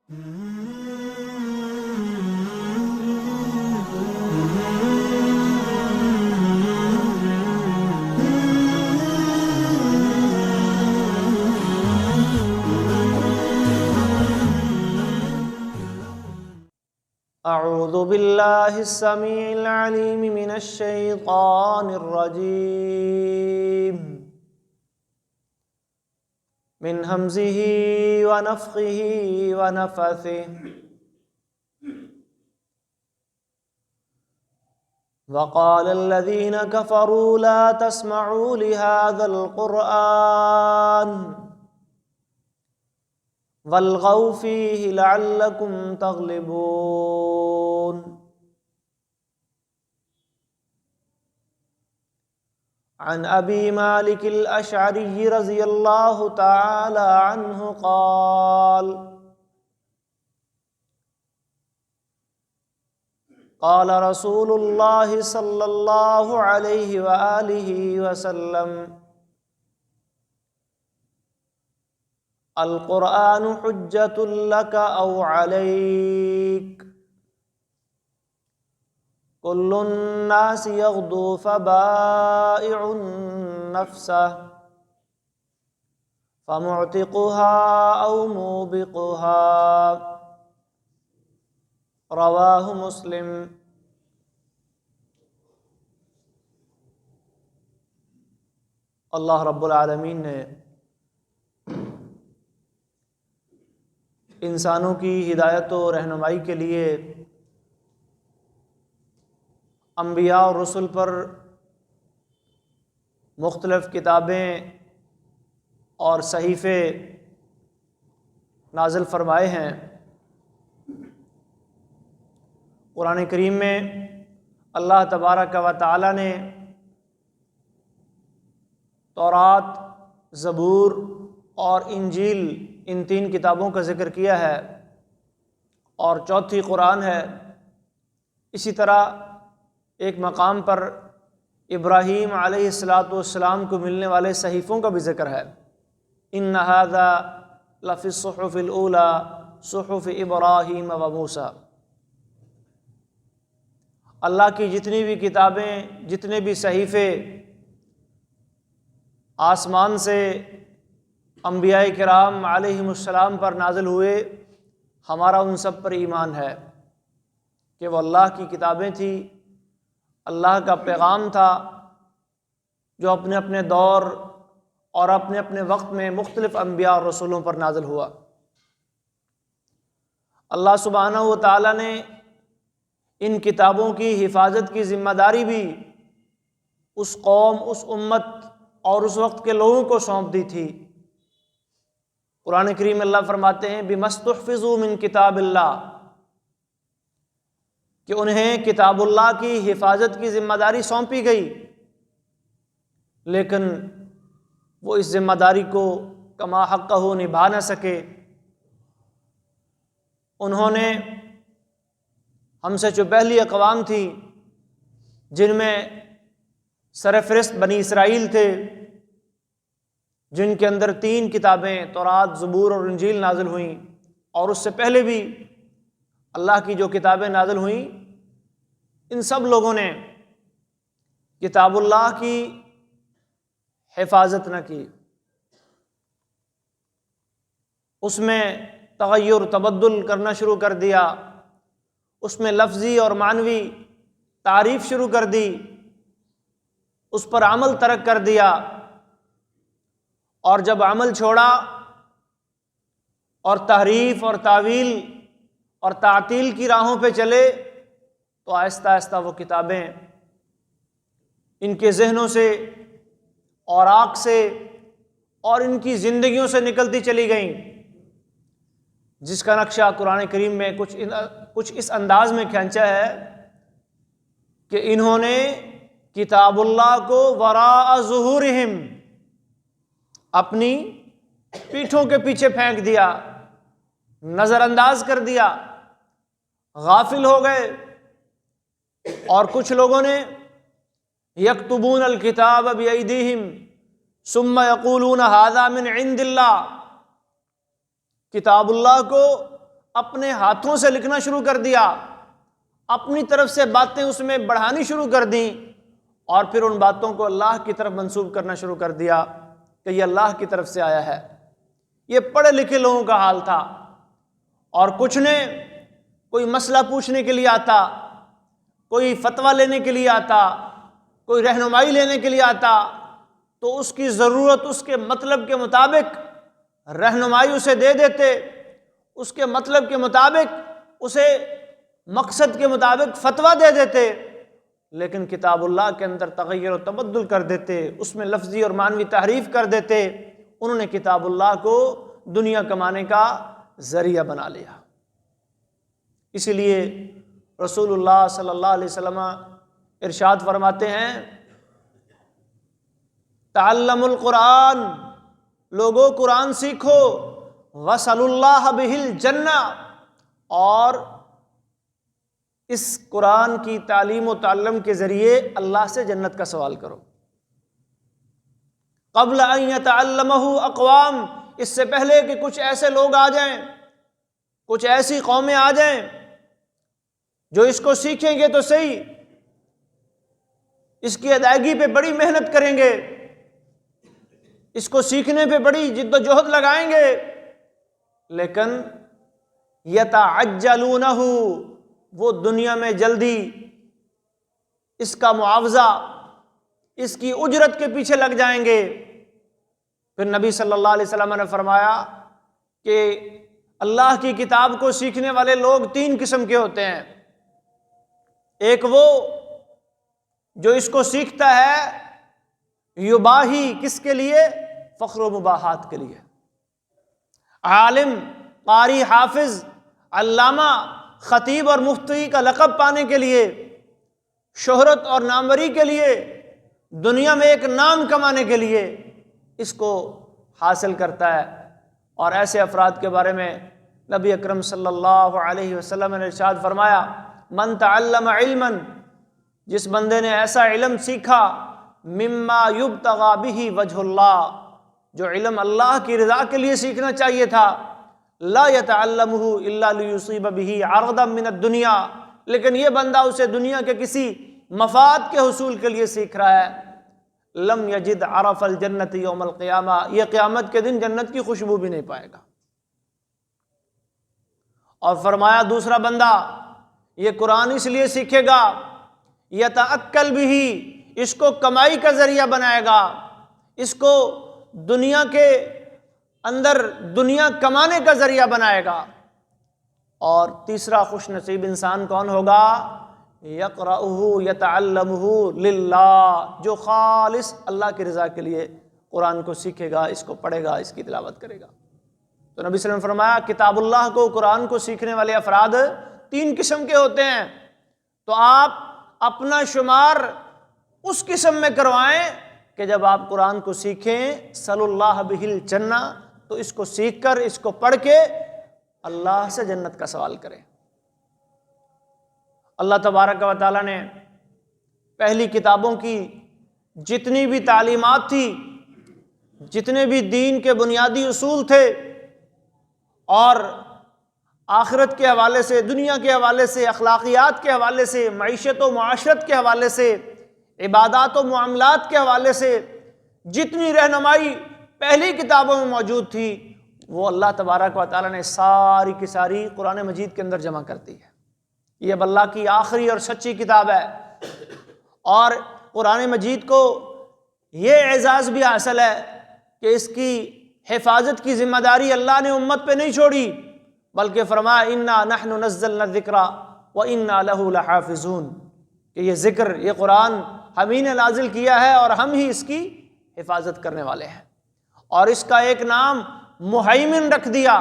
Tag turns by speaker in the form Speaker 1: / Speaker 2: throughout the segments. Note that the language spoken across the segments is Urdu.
Speaker 1: اعوذ باللہ السمیع العلیم من الشیطان الرجیم من ہمزہ ونفخہ ونفثہ وقال الذین کفروا لا تسمعوا لهذا القرآن والغوا فیہ لعلکم تغلبون عن ابی مالک الاشعری رضی اللہ تعالی عنہ قال قال رسول اللہ صلی اللہ علیہ وآلہ وسلم القرآن حجة لك أو عليك كل الناس يغدو فبائع نفسه فمعتقها أو موبقها رواه مسلم۔ اللہ رب العالمین نے انسانوں کی ہدایت و رہنمائی کے لیے انبیاء اور رسل پر مختلف کتابیں اور صحیفے نازل فرمائے ہیں۔ قرآن کریم میں اللہ تبارک و تعالی نے تورات، زبور اور انجیل ان تین کتابوں کا ذکر کیا ہے، اور چوتھی قرآن ہے۔ اسی طرح ایک مقام پر ابراہیم علیہ السلام کو ملنے والے صحیفوں کا بھی ذکر ہے۔ ان ھذا لفی الصحف الاولی صحف ابراہیم و موسیٰ۔ اللہ کی جتنی بھی کتابیں، جتنے بھی صحیفے آسمان سے انبیاء کرام علیہم السلام پر نازل ہوئے، ہمارا ان سب پر ایمان ہے کہ وہ اللہ کی کتابیں تھیں، اللہ کا پیغام تھا جو اپنے اپنے دور اور اپنے اپنے وقت میں مختلف انبیاء اور رسولوں پر نازل ہوا۔ اللہ سبحانہ و تعالیٰ نے ان کتابوں کی حفاظت کی ذمہ داری بھی اس قوم، اس امت اور اس وقت کے لوگوں کو سونپ دی تھی۔ قرآن کریم اللہ فرماتے ہیں بِمَسْتُحْفِظُوا مِن کتاب اللہ، کہ انہیں کتاب اللہ کی حفاظت کی ذمہ داری سونپی گئی، لیکن وہ اس ذمہ داری کو کما حقہ نبھا نہ سکے۔ انہوں نے ہم سے جو پہلی اقوام تھی، جن میں سرفہرست بنی اسرائیل تھے، جن کے اندر تین کتابیں تورات، زبور اور انجیل نازل ہوئیں، اور اس سے پہلے بھی اللہ کی جو کتابیں نازل ہوئیں، ان سب لوگوں نے کتاب اللہ کی حفاظت نہ کی، اس میں تغیر تبدل کرنا شروع کر دیا، اس میں لفظی اور معنوی تعریف شروع کر دی، اس پر عمل ترک کر دیا، اور جب عمل چھوڑا اور تحریف اور تاویل اور تعطیل کی راہوں پہ چلے، تو آہستہ آہستہ وہ کتابیں ان کے ذہنوں سے اور آنکھ سے اور ان کی زندگیوں سے نکلتی چلی گئیں، جس کا نقشہ قرآن کریم میں کچھ اس انداز میں کھینچا ہے کہ انہوں نے کتاب اللہ کو وراء ظہورہم، اپنی پیٹھوں کے پیچھے پھینک دیا، نظر انداز کر دیا، غافل ہو گئے۔ اور کچھ لوگوں نے یکتبون الکتاب بایدیہم ثم یقولون ھذا من عند اللہ، کتاب اللہ کو اپنے ہاتھوں سے لکھنا شروع کر دیا، اپنی طرف سے باتیں اس میں بڑھانی شروع کر دیں، اور پھر ان باتوں کو اللہ کی طرف منسوب کرنا شروع کر دیا کہ یہ اللہ کی طرف سے آیا ہے۔ یہ پڑھے لکھے لوگوں کا حال تھا، اور کچھ نے کوئی مسئلہ پوچھنے کے لیے آتا، کوئی فتویٰ لینے کے لیے آتا، کوئی رہنمائی لینے کے لیے آتا، تو اس کی ضرورت اس کے مطلب کے مطابق رہنمائی اسے دے دیتے، اس کے مطلب کے مطابق اسے مقصد کے مطابق فتویٰ دے دیتے، لیکن کتاب اللہ کے اندر تغیر و تبدل کر دیتے، اس میں لفظی اور معنوی تحریف کر دیتے۔ انہوں نے کتاب اللہ کو دنیا کمانے کا ذریعہ بنا لیا۔ اسی لیے رسول اللہ صلی اللہ علیہ وسلم ارشاد فرماتے ہیں، تعلم القرآن، لوگوں قرآن سیکھو، وصلوا اللہ بہ الجنہ، اور اس قرآن کی تعلیم و تعلم کے ذریعے اللہ سے جنت کا سوال کرو۔ قبل ان یتعلمہ اقوام، اس سے پہلے کہ کچھ ایسے لوگ آ جائیں، کچھ ایسی قومیں آ جائیں جو اس کو سیکھیں گے تو صحیح، اس کی ادائیگی پہ بڑی محنت کریں گے، اس کو سیکھنے پہ بڑی جد و جہد لگائیں گے، لیکن یتعجلونہ، وہ دنیا میں جلدی اس کا معاوضہ، اس کی اجرت کے پیچھے لگ جائیں گے۔ پھر نبی صلی اللہ علیہ وسلم نے فرمایا کہ اللہ کی کتاب کو سیکھنے والے لوگ تین قسم کے ہوتے ہیں۔ ایک وہ جو اس کو سیکھتا ہے یباہی، کس کے لیے؟ فخر و مباحات کے لیے، عالم، قاری، حافظ، علامہ، خطیب اور مفتی کا لقب پانے کے لیے، شہرت اور ناموری کے لیے، دنیا میں ایک نام کمانے کے لیے اس کو حاصل کرتا ہے۔ اور ایسے افراد کے بارے میں نبی اکرم صلی اللہ علیہ وسلم نے ارشاد فرمایا، من تعلم علما، جس بندے نے ایسا علم سیکھا، مما یبتغى بہ وجہ اللہ، جو علم اللہ کی رضا کے لیے سیکھنا چاہیے تھا، لا يتعلمہ الا لیصیب بہ عرضا من الدنیا، لیکن یہ بندہ اسے دنیا کے کسی مفاد کے حصول کے لیے سیکھ رہا ہے، لم یجد عرف الجنت یوم القیامہ، یہ قیامت کے دن جنت کی خوشبو بھی نہیں پائے گا۔ اور فرمایا دوسرا بندہ یہ قرآن اس لیے سیکھے گا، یتعکل بہ، اس کو کمائی کا ذریعہ بنائے گا، اس کو دنیا کے اندر دنیا کمانے کا ذریعہ بنائے گا۔ اور تیسرا خوش نصیب انسان کون ہوگا؟ یقرأہ یتعلمہ للہ، جو خالص اللہ کی رضا کے لیے قرآن کو سیکھے گا، اس کو پڑھے گا، اس کی تلاوت کرے گا۔ تو نبی صلی اللہ علیہ وسلم نے فرمایا کتاب اللہ کو، قرآن کو سیکھنے والے افراد تین قسم کے ہوتے ہیں، تو آپ اپنا شمار اس قسم میں کروائیں کہ جب آپ قرآن کو سیکھیں، صلی اللہ بہ الجنہ، تو اس کو سیکھ کر، اس کو پڑھ کے اللہ سے جنت کا سوال کریں۔ اللہ تبارک و تعالیٰ نے پہلی کتابوں کی جتنی بھی تعلیمات تھی، جتنے بھی دین کے بنیادی اصول تھے، اور آخرت کے حوالے سے، دنیا کے حوالے سے، اخلاقیات کے حوالے سے، معیشت و معاشرت کے حوالے سے، عبادات و معاملات کے حوالے سے جتنی رہنمائی پہلی کتابوں میں موجود تھی، وہ اللہ تبارک و تعالیٰ نے ساری کی ساری قرآن مجید کے اندر جمع کر دی ہے۔ یہ اب اللہ کی آخری اور سچی کتاب ہے، اور قرآن مجید کو یہ اعزاز بھی حاصل ہے کہ اس کی حفاظت کی ذمہ داری اللہ نے امت پہ نہیں چھوڑی، بلکہ فرمایا انا نحن نزلنا الذکر وانا لہ لحافظون، کہ یہ ذکر، یہ قرآن ہم ہی نے نازل کیا ہے اور ہم ہی اس کی حفاظت کرنے والے ہیں۔ اور اس کا ایک نام مہیمن رکھ دیا،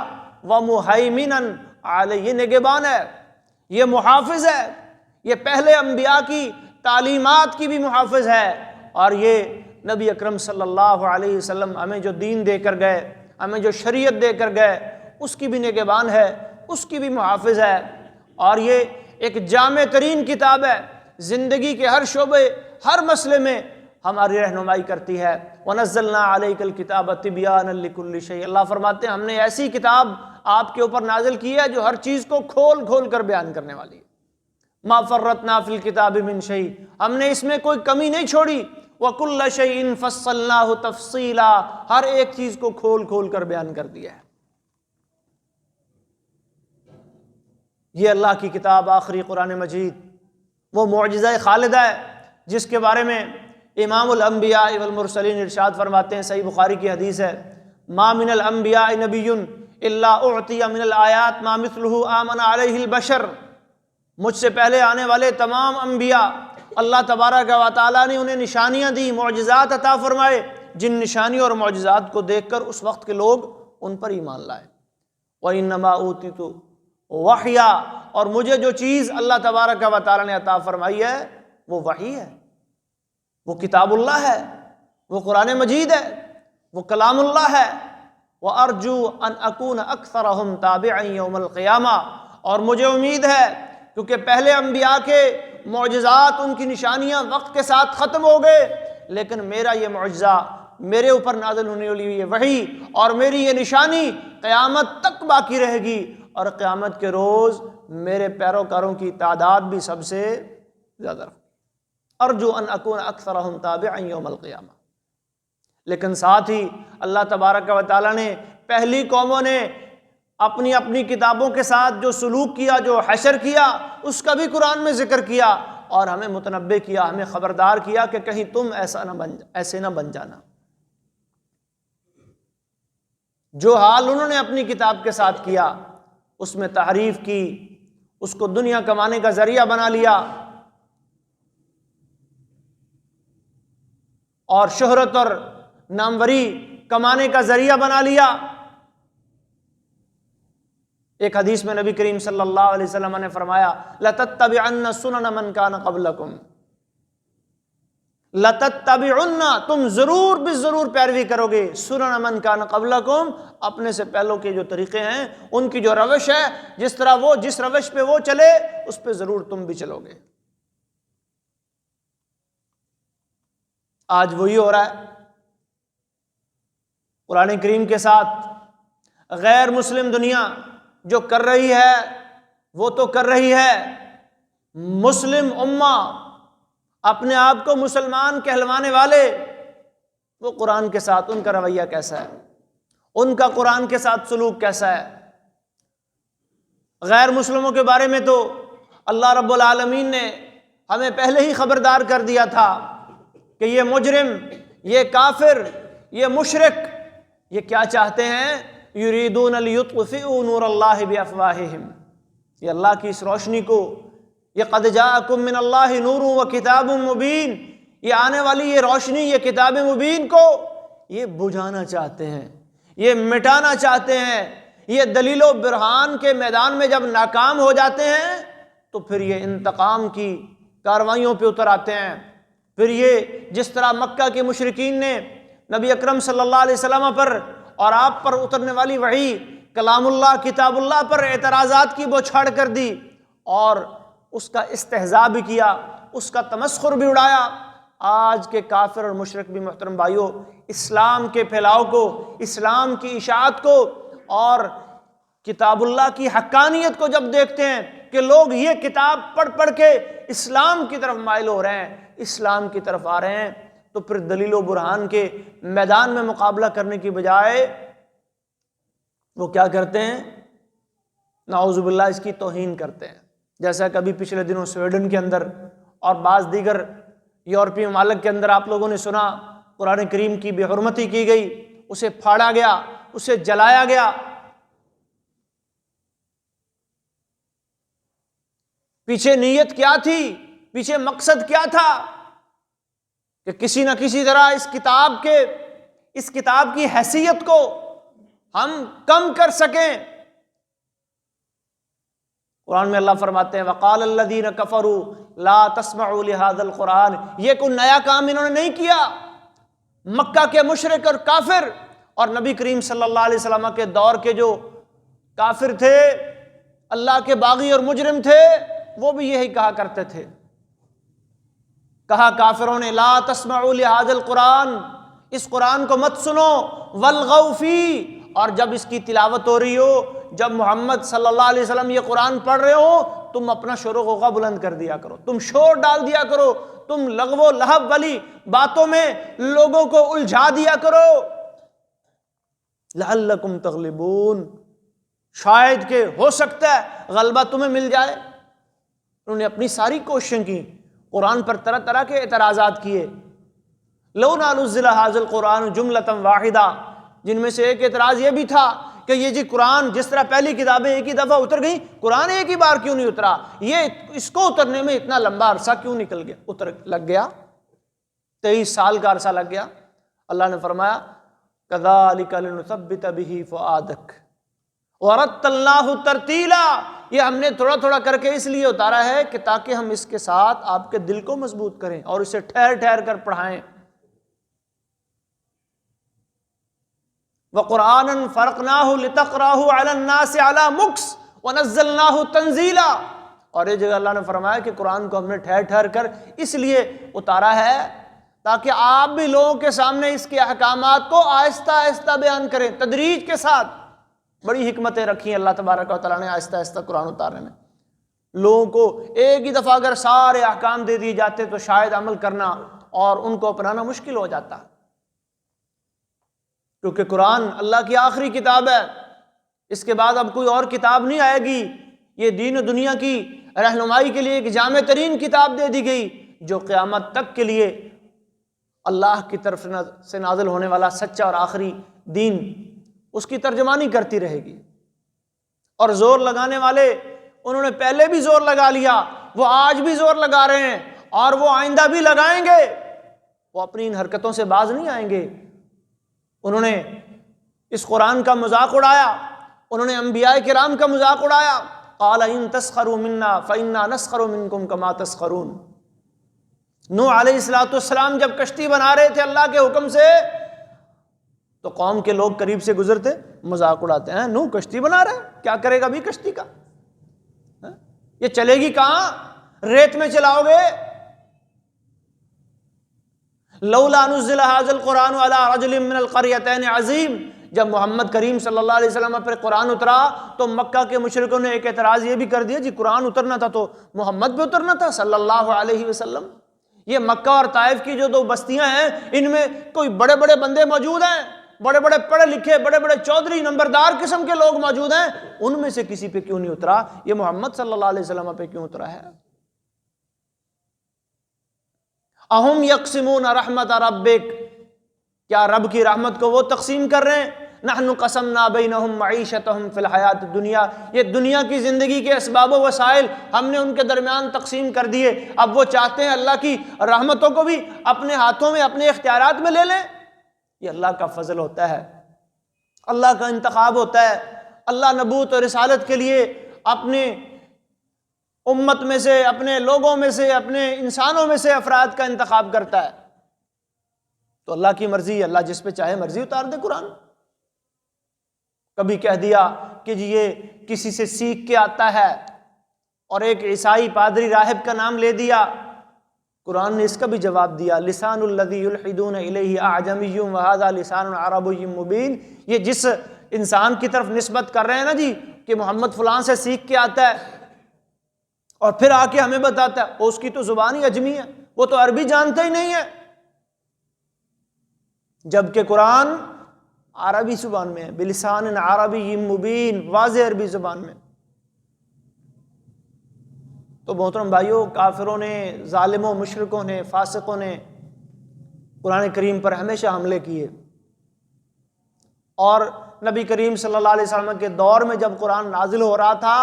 Speaker 1: وَمُهَيْمِنًا عَلَيْهِ، یہ نگہبان ہے، یہ محافظ ہے، یہ پہلے انبیاء کی تعلیمات کی بھی محافظ ہے، اور یہ نبی اکرم صلی اللہ علیہ وسلم ہمیں جو دین دے کر گئے، ہمیں جو شریعت دے کر گئے، اس کی بھی نگہبان ہے، اس کی بھی محافظ ہے۔ اور یہ ایک جامع ترین کتاب ہے، زندگی کے ہر شعبے، ہر مسئلے میں ہماری رہنمائی کرتی ہے۔ وَنَزَّلْنَا عَلَيْكَ الْكِتَابَ تِبْيَانًا لِكُلِّ شَيْءٍ، اللہ فرماتے ہیں ہم نے ایسی کتاب آپ کے اوپر نازل کی ہے جو ہر چیز کو کھول کھول کر بیان کرنے والی ہے۔ ما فرطنا فی الکتاب من شیء، ہم نے اس میں کوئی کمی نہیں چھوڑی۔ وَكُلَّ شَيْءٍ فَصَّلْنَاهُ تَفْصِيلًا، ہر ایک چیز کو کھول کھول کر بیان کر دیا ہے۔ یہ اللہ کی کتاب آخری قرآن مجید، وہ معجزہ خالدہ ہے جس کے بارے میں امام الانبیاء والمرسلین ارشاد فرماتے ہیں، صحیح بخاری کی حدیث ہے، ما من الانبیاء نبی الا اعطی من الآیات ما مثلہ آمن علیہ البشر، مجھ سے پہلے آنے والے تمام انبیاء اللہ تبارک و تعالیٰ نے انہیں نشانیاں دی، معجزات عطا فرمائے، جن نشانیوں اور معجزات کو دیکھ کر اس وقت کے لوگ ان پر ایمان لائے۔ وَإِنَّمَا أُوتِيتُ وَحْيًا، اور مجھے جو چیز اللہ تبارک و تعالیٰ نے عطا فرمائی ہے وہ وحی ہے، وہ کتاب اللہ ہے، وہ قرآن مجید ہے، وہ کلام اللہ ہے۔ وَأَرْجُو أَنْ أَكُونَ أَكْثَرَهُمْ تَابِعًا يَوْمَ الْقِيَامَةِ، اور مجھے امید ہے کیونکہ پہلے انبیاء کے معجزات، ان کی نشانیاں وقت کے ساتھ ختم ہو گئے، لیکن میرا یہ معجزہ، میرے اوپر نازل ہونے والی یہ وحی اور میری یہ نشانی قیامت تک باقی رہے گی، اور قیامت کے روز میرے پیروکاروں کی تعداد بھی سب سے زیادہ رہے۔ ارجو ان اکون اکثرہم تابعا یوم القیامہ۔ لیکن ساتھ ہی اللہ تبارک و تعالیٰ نے پہلی قوموں نے اپنی اپنی کتابوں کے ساتھ جو سلوک کیا، جو حشر کیا، اس کا بھی قرآن میں ذکر کیا، اور ہمیں متنبہ کیا، ہمیں خبردار کیا کہ کہیں تم ایسے نہ بن جانا۔ جو حال انہوں نے اپنی کتاب کے ساتھ کیا، اس میں تحریف کی، اس کو دنیا کمانے کا ذریعہ بنا لیا، اور شہرت اور ناموری کمانے کا ذریعہ بنا لیا۔ ایک حدیث میں نبی کریم صلی اللہ علیہ وسلم نے فرمایا، لَتَتَّبِعَنَّ سُنَنَ مَنْ كَانَ قَبْلَكُمْ، لَتَتَّبِعُنَّ، تم ضرور بھی ضرور پیروی کرو گے، سُنَنَ مَنْ كَانَ قَبْلَكُمْ، اپنے سے پہلوں کے جو طریقے ہیں، ان کی جو روش ہے، جس روش پہ وہ چلے اس پہ ضرور تم بھی چلو گے۔ آج وہی ہو رہا ہے۔ قرآن کریم کے ساتھ غیر مسلم دنیا جو کر رہی ہے وہ تو کر رہی ہے، مسلم امہ، اپنے آپ کو مسلمان کہلوانے والے، وہ قرآن کے ساتھ ان کا رویہ کیسا ہے، ان کا قرآن کے ساتھ سلوک کیسا ہے؟ غیر مسلموں کے بارے میں تو اللہ رب العالمین نے ہمیں پہلے ہی خبردار کر دیا تھا کہ یہ مجرم، یہ کافر، یہ مشرک، یہ کیا چاہتے ہیں؟ یریدون لیطفئوا نور اللہ بافواہہم، یہ اللہ کی اس روشنی کو، یہ قد جاءکم من اللہ نور و کتاب مبین، یہ آنے والی یہ روشنی، یہ کتاب مبین کو یہ بجھانا چاہتے ہیں، یہ مٹانا چاہتے ہیں۔ یہ دلیل و برہان کے میدان میں جب ناکام ہو جاتے ہیں تو پھر یہ انتقام کی کاروائیوں پہ اتر آتے ہیں۔ پھر یہ جس طرح مکہ کے مشرکین نے نبی اکرم صلی اللہ علیہ وسلم پر اور آپ پر اترنے والی وحی کلام اللہ، کتاب اللہ پر اعتراضات کی بوچھاڑ کر دی، اور اس کا استہزاء بھی کیا، اس کا تمسخر بھی اڑایا۔ آج کے کافر اور مشرک بھی محترم بھائیوں، اسلام کے پھیلاؤ کو، اسلام کی اشاعت کو اور کتاب اللہ کی حقانیت کو جب دیکھتے ہیں کہ لوگ یہ کتاب پڑھ پڑھ کے اسلام کی طرف مائل ہو رہے ہیں، اسلام کی طرف آ رہے ہیں، تو پھر دلیل و برہان کے میدان میں مقابلہ کرنے کی بجائے وہ کیا کرتے ہیں؟ نعوذ باللہ اس کی توہین کرتے ہیں۔ جیسا کبھی پچھلے دنوں سویڈن کے اندر اور بعض دیگر یورپی ممالک کے اندر آپ لوگوں نے سنا، قرآن کریم کی بے حرمتی کی گئی، اسے پھاڑا گیا، اسے جلایا گیا۔ پیچھے نیت کیا تھی؟ پیچھے مقصد کیا تھا؟ کہ کسی نہ کسی طرح اس کتاب کی حیثیت کو ہم کم کر سکیں۔ قرآن میں اللہ فرماتے ہیں وَقَالَ الَّذِينَ كَفَرُوا لَا تَسْمَعُوا لِهَذَا الْقُرْآنِ، یہ کوئی نیا کام انہوں نے نہیں کیا۔ مکہ کے مشرک اور کافر اور نبی کریم صلی اللہ علیہ وسلم کے دور کے جو کافر تھے، اللہ کے باغی اور مجرم تھے، وہ بھی یہی کہا کرتے تھے۔ کہا کافروں نے لا تسمعوا لهذا القرآن، اس قرآن کو مت سنو، والغوا فیہ، اور جب اس کی تلاوت ہو رہی ہو جب محمد صلی اللہ علیہ وسلم یہ قرآن پڑھ رہے ہو تم اپنا شور و غوغا بلند کر دیا کرو، تم شور ڈال دیا کرو، تم لغو و لہب والی باتوں میں لوگوں کو الجھا دیا کرو، لعلکم تغلبون، شاید کہ ہو سکتا ہے غلبہ تمہیں مل جائے۔ انہوں نے اپنی ساری کوششیں کی، قرآن پر طرح طرح کے اعتراضات کیے، لولا نزل ھذا القرآن جملۃ واحدہ، جن میں سے ایک اعتراض یہ بھی تھا کہ یہ جی قرآن جس طرح پہلی کتابیں ایک ہی دفعہ اتر گئیں، قرآن ایک ہی بار کیوں نہیں اترا، یہ اس کو اترنے میں اتنا لمبا عرصہ کیوں نکل گیا، لگ گیا، 23 سال کا عرصہ لگ گیا۔ اللہ نے فرمایا کذالک لنثبت بہ فؤادک ورتلناہ ترتیلا، یہ ہم نے تھوڑا تھوڑا کر کے اس لیے اتارا ہے کہ تاکہ ہم اس کے ساتھ آپ کے دل کو مضبوط کریں اور اسے ٹھہر ٹھہر کر پڑھائیں۔ وَقُرْآنًا فَرَقْنَاهُ لِتَقْرَأَهُ عَلَى النَّاسِ عَلَى مُكْثٍ وَنَزَّلْنَاهُ تَنزِيلًا، اور ایک جگہ اللہ نے فرمایا کہ قرآن کو ہم نے ٹھہر ٹھہر کر اس لیے اتارا ہے تاکہ آپ بھی لوگوں کے سامنے اس کے احکامات کو آہستہ آہستہ بیان کریں، تدریج کے ساتھ۔ بڑی حکمتیں رکھی ہیں اللہ تبارک و تعالیٰ نے آہستہ آہستہ قرآن اتارنے میں۔ لوگوں کو ایک ہی دفعہ اگر سارے احکام دے دیے جاتے تو شاید عمل کرنا اور ان کو اپنانا مشکل ہو جاتا، کیونکہ قرآن اللہ کی آخری کتاب ہے، اس کے بعد اب کوئی اور کتاب نہیں آئے گی، یہ دین و دنیا کی رہنمائی کے لیے ایک جامع ترین کتاب دے دی گئی جو قیامت تک کے لیے اللہ کی طرف سے نازل ہونے والا سچا اور آخری دین اس کی ترجمانی کرتی رہے گی۔ اور زور لگانے والے انہوں نے پہلے بھی زور لگا لیا، وہ آج بھی زور لگا رہے ہیں اور وہ آئندہ بھی لگائیں گے، وہ اپنی ان حرکتوں سے باز نہیں آئیں گے۔ انہوں نے اس قرآن کا مذاق اڑایا، انہوں نے انبیاء کرام کا مذاق اڑایا، قال ان تسخروا منا فانا نسخر منکم کما تسخرون۔ نوح علیہ السلام جب کشتی بنا رہے تھے اللہ کے حکم سے تو قوم کے لوگ قریب سے گزرتے مذاق اڑاتے ہیں، نوح کشتی بنا رہے ہیں، کیا کرے گا بھی کشتی کا، یہ چلے گی کہاں، ریت میں چلاؤ گے۔ لولا نزل ھذا القرآن علی رجل من القریتین عظیم، جب محمد کریم صلی اللہ علیہ وسلم پر قرآن اترا تو مکہ کے مشرکوں نے ایک اعتراض یہ بھی کر دیا جی قرآن اترنا تھا تو محمد بھی اترنا تھا صلی اللہ علیہ وسلم۔ یہ مکہ اور طائف کی جو 2 بستیاں ہیں ان میں کوئی بڑے بڑے بندے موجود ہیں، بڑے بڑے پڑھے لکھے، بڑے بڑے چودھری نمبردار قسم کے لوگ موجود ہیں، ان میں سے کسی پہ کیوں نہیں اترا، یہ محمد صلی اللہ علیہ وسلم پہ کیوں اترا ہے؟ اہم یقسمون رحمت ربک، کیا رب کی رحمت کو وہ تقسیم کر رہے ہیں؟ نحن قسمنا بینہم معیشتہم فی الحیات الدنیا، یہ دنیا کی زندگی کے اسباب و وسائل ہم نے ان کے درمیان تقسیم کر دیے، اب وہ چاہتے ہیں اللہ کی رحمتوں کو بھی اپنے ہاتھوں میں اپنے اختیارات میں لے لیں۔ یہ اللہ کا فضل ہوتا ہے، اللہ کا انتخاب ہوتا ہے۔ اللہ نبوت اور رسالت کے لیے اپنے امت میں سے، اپنے لوگوں میں سے، اپنے انسانوں میں سے افراد کا انتخاب کرتا ہے، تو اللہ کی مرضی، اللہ جس پہ چاہے مرضی اتار دے قرآن۔ کبھی کہہ دیا کہ جی یہ کسی سے سیکھ کے آتا ہے اور ایک عیسائی پادری راہب کا نام لے دیا، قرآن نے اس کا بھی جواب دیا، لسان الذی یلحدون الیہ اعجمی وھذا لسان عربی مبین، یہ جس انسان کی طرف نسبت کر رہے ہیں نا جی کہ محمد فلاں سے سیکھ کے آتا ہے اور پھر آ کے ہمیں بتاتا ہے، اس کی تو زبان ہی اجمی ہے، وہ تو عربی جانتا ہی نہیں ہے، جبکہ قرآن عربی زبان میں ہے، بلسان عربی مبین، واضح عربی زبان میں۔ تو محترم بھائیوں، کافروں نے، ظالموں، مشرکوں نے، فاسقوں نے قرآن کریم پر ہمیشہ حملے کیے، اور نبی کریم صلی اللہ علیہ وسلم کے دور میں جب قرآن نازل ہو رہا تھا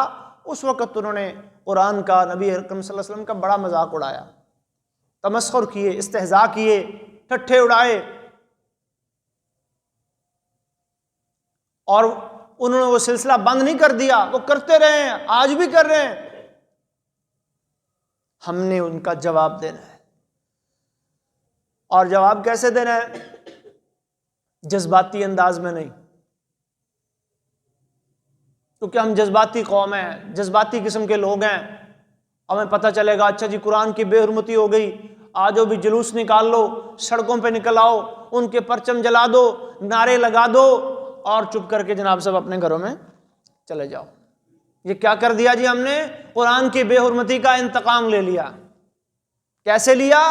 Speaker 1: اس وقت انہوں نے قرآن کا، نبی اکرم صلی اللہ علیہ وسلم کا بڑا مذاق اڑایا، تمسخر کیے، استہزاء کیے، ٹھٹھے اڑائے، اور انہوں نے وہ سلسلہ بند نہیں کر دیا، وہ کرتے رہے ہیں، آج بھی کر رہے ہیں۔ ہم نے ان کا جواب دینا ہے، اور جواب کیسے دینا ہے؟ جذباتی انداز میں نہیں، کیونکہ ہم جذباتی قوم ہیں، جذباتی قسم کے لوگ ہیں۔ ہمیں پتہ چلے گا اچھا جی قرآن کی بے حرمتی ہو گئی، آجو بھی جلوس نکال لو، سڑکوں پہ نکل آؤ، ان کے پرچم جلا دو، نعرے لگا دو، اور چپ کر کے جناب سب اپنے گھروں میں چلے جاؤ۔ یہ کیا کر دیا جی؟ ہم نے قرآن کی بے حرمتی کا انتقام لے لیا۔ کیسے لیا؟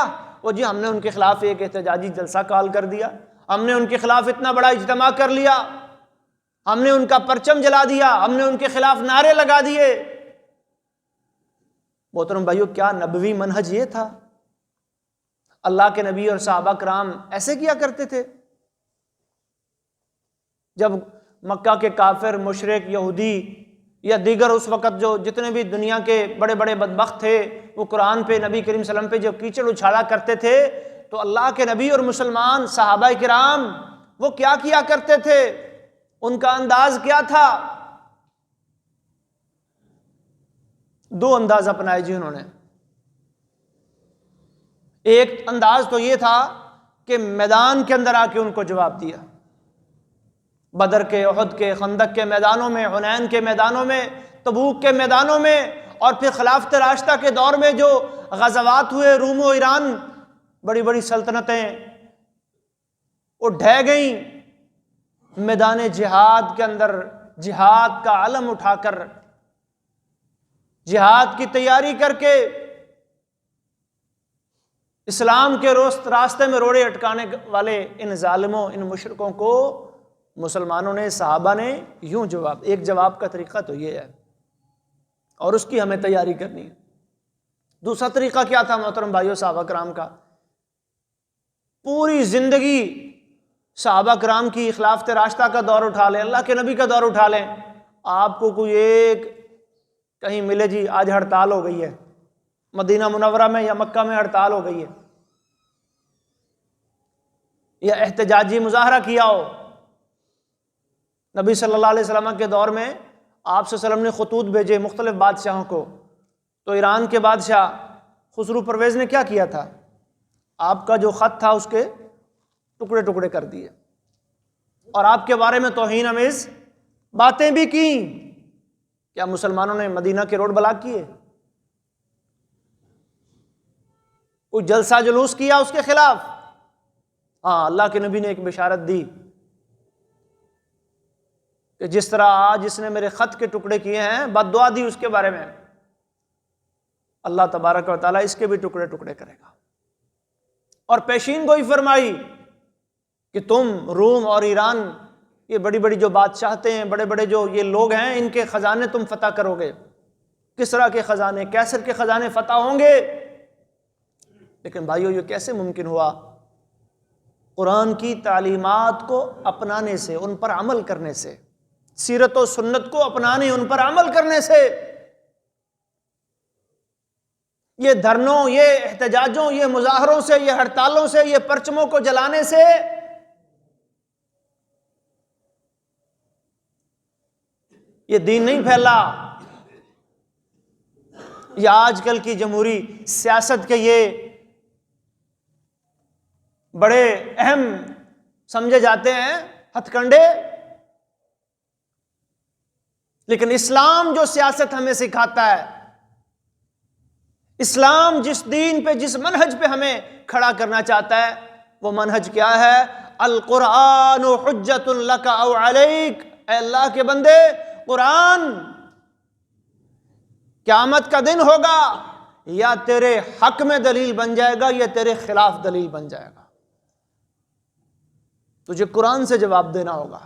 Speaker 1: وہ جی ہم نے ان کے خلاف ایک احتجاجی جلسہ کال کر دیا، ہم نے ان کے خلاف اتنا بڑا اجتماع کر لیا، ہم نے ان کا پرچم جلا دیا، ہم نے ان کے خلاف نعرے لگا دیے۔ محترم بھائیو، کیا نبوی منہج یہ تھا؟ اللہ کے نبی اور صحابہ کرام ایسے کیا کرتے تھے؟ جب مکہ کے کافر، مشرک، یہودی یا دیگر اس وقت جو جتنے بھی دنیا کے بڑے بڑے بدبخت تھے، وہ قرآن پہ، نبی کریم صلی اللہ علیہ وسلم پہ جب کیچڑ اچھالا کرتے تھے، تو اللہ کے نبی اور مسلمان صحابہ کرام وہ کیا کرتے تھے؟ ان کا انداز کیا تھا؟ دو انداز اپنائے جی انہوں نے۔ ایک انداز تو یہ تھا کہ میدان کے اندر آ کے ان کو جواب دیا، بدر کے، احد کے، خندق کے میدانوں میں، حنین کے میدانوں میں، تبوک کے میدانوں میں، اور پھر خلافت راشدہ کے دور میں جو غزوات ہوئے، روم و ایران، بڑی بڑی سلطنتیں وہ ڈھہ گئیں، میدان جہاد کے اندر جہاد کا علم اٹھا کر، جہاد کی تیاری کر کے اسلام کے راستے میں روڑے اٹکانے والے ان ظالموں، ان مشرکوں کو مسلمانوں نے، صحابہ نے یوں جواب۔ ایک جواب کا طریقہ تو یہ ہے، اور اس کی ہمیں تیاری کرنی ہے۔ دوسرا طریقہ کیا تھا محترم بھائیو صحابہ کرام کا؟ پوری زندگی صحابہ کرام کی خلافت راشدہ کا دور اٹھا لیں، اللہ کے نبی کا دور اٹھا لیں، آپ کو کوئی ایک کہیں ملے جی آج ہڑتال ہو گئی ہے، مدینہ منورہ میں یا مکہ میں ہڑتال ہو گئی ہے، یا احتجاجی مظاہرہ کیا ہو۔ نبی صلی اللہ علیہ وسلم کے دور میں آپ صلی اللہ علیہ وسلم نے خطوط بھیجے مختلف بادشاہوں کو، تو ایران کے بادشاہ خسرو پرویز نے کیا کیا تھا؟ آپ کا جو خط تھا اس کے ٹکڑے ٹکڑے کر دیے، اور آپ کے بارے میں توہین آمیز باتیں بھی کی۔ کیا مسلمانوں نے مدینہ کے روڈ بلاک کیے؟ کوئی جلسہ جلوس کیا اس کے خلاف؟ ہاں، اللہ کے نبی نے ایک بشارت دی کہ جس طرح آج اس نے میرے خط کے ٹکڑے کیے ہیں، بد دعا دی اس کے بارے میں، اللہ تبارک و تعالیٰ اس کے بھی ٹکڑے ٹکڑے کرے گا۔ اور پیشین گوئی فرمائی کہ تم روم اور ایران، یہ بڑی بڑی جو بادشاہتیں ہیں، بڑے بڑے جو یہ لوگ ہیں، ان کے خزانے تم فتح کرو گے، کسریٰ کے خزانے، کیسر کے خزانے فتح ہوں گے۔ لیکن بھائیو، یہ کیسے ممکن ہوا؟ قرآن کی تعلیمات کو اپنانے سے، ان پر عمل کرنے سے، سیرت و سنت کو اپنانے، ان پر عمل کرنے سے۔ یہ دھرنوں، یہ احتجاجوں، یہ مظاہروں سے، یہ ہڑتالوں سے، یہ پرچموں کو جلانے سے یہ دین نہیں پھیلا۔ یہ آج کل کی جمہوری سیاست کے یہ بڑے اہم سمجھے جاتے ہیں ہتھ کنڈے، لیکن اسلام جو سیاست ہمیں سکھاتا ہے، اسلام جس دین پہ، جس منہج پہ ہمیں کھڑا کرنا چاہتا ہے، وہ منہج کیا ہے؟ القرآن حجت لک او علیک۔ اے اللہ کے بندے، قرآن قیامت کا دن ہوگا، یا تیرے حق میں دلیل بن جائے گا یا تیرے خلاف دلیل بن جائے گا، تجھے قرآن سے جواب دینا ہوگا۔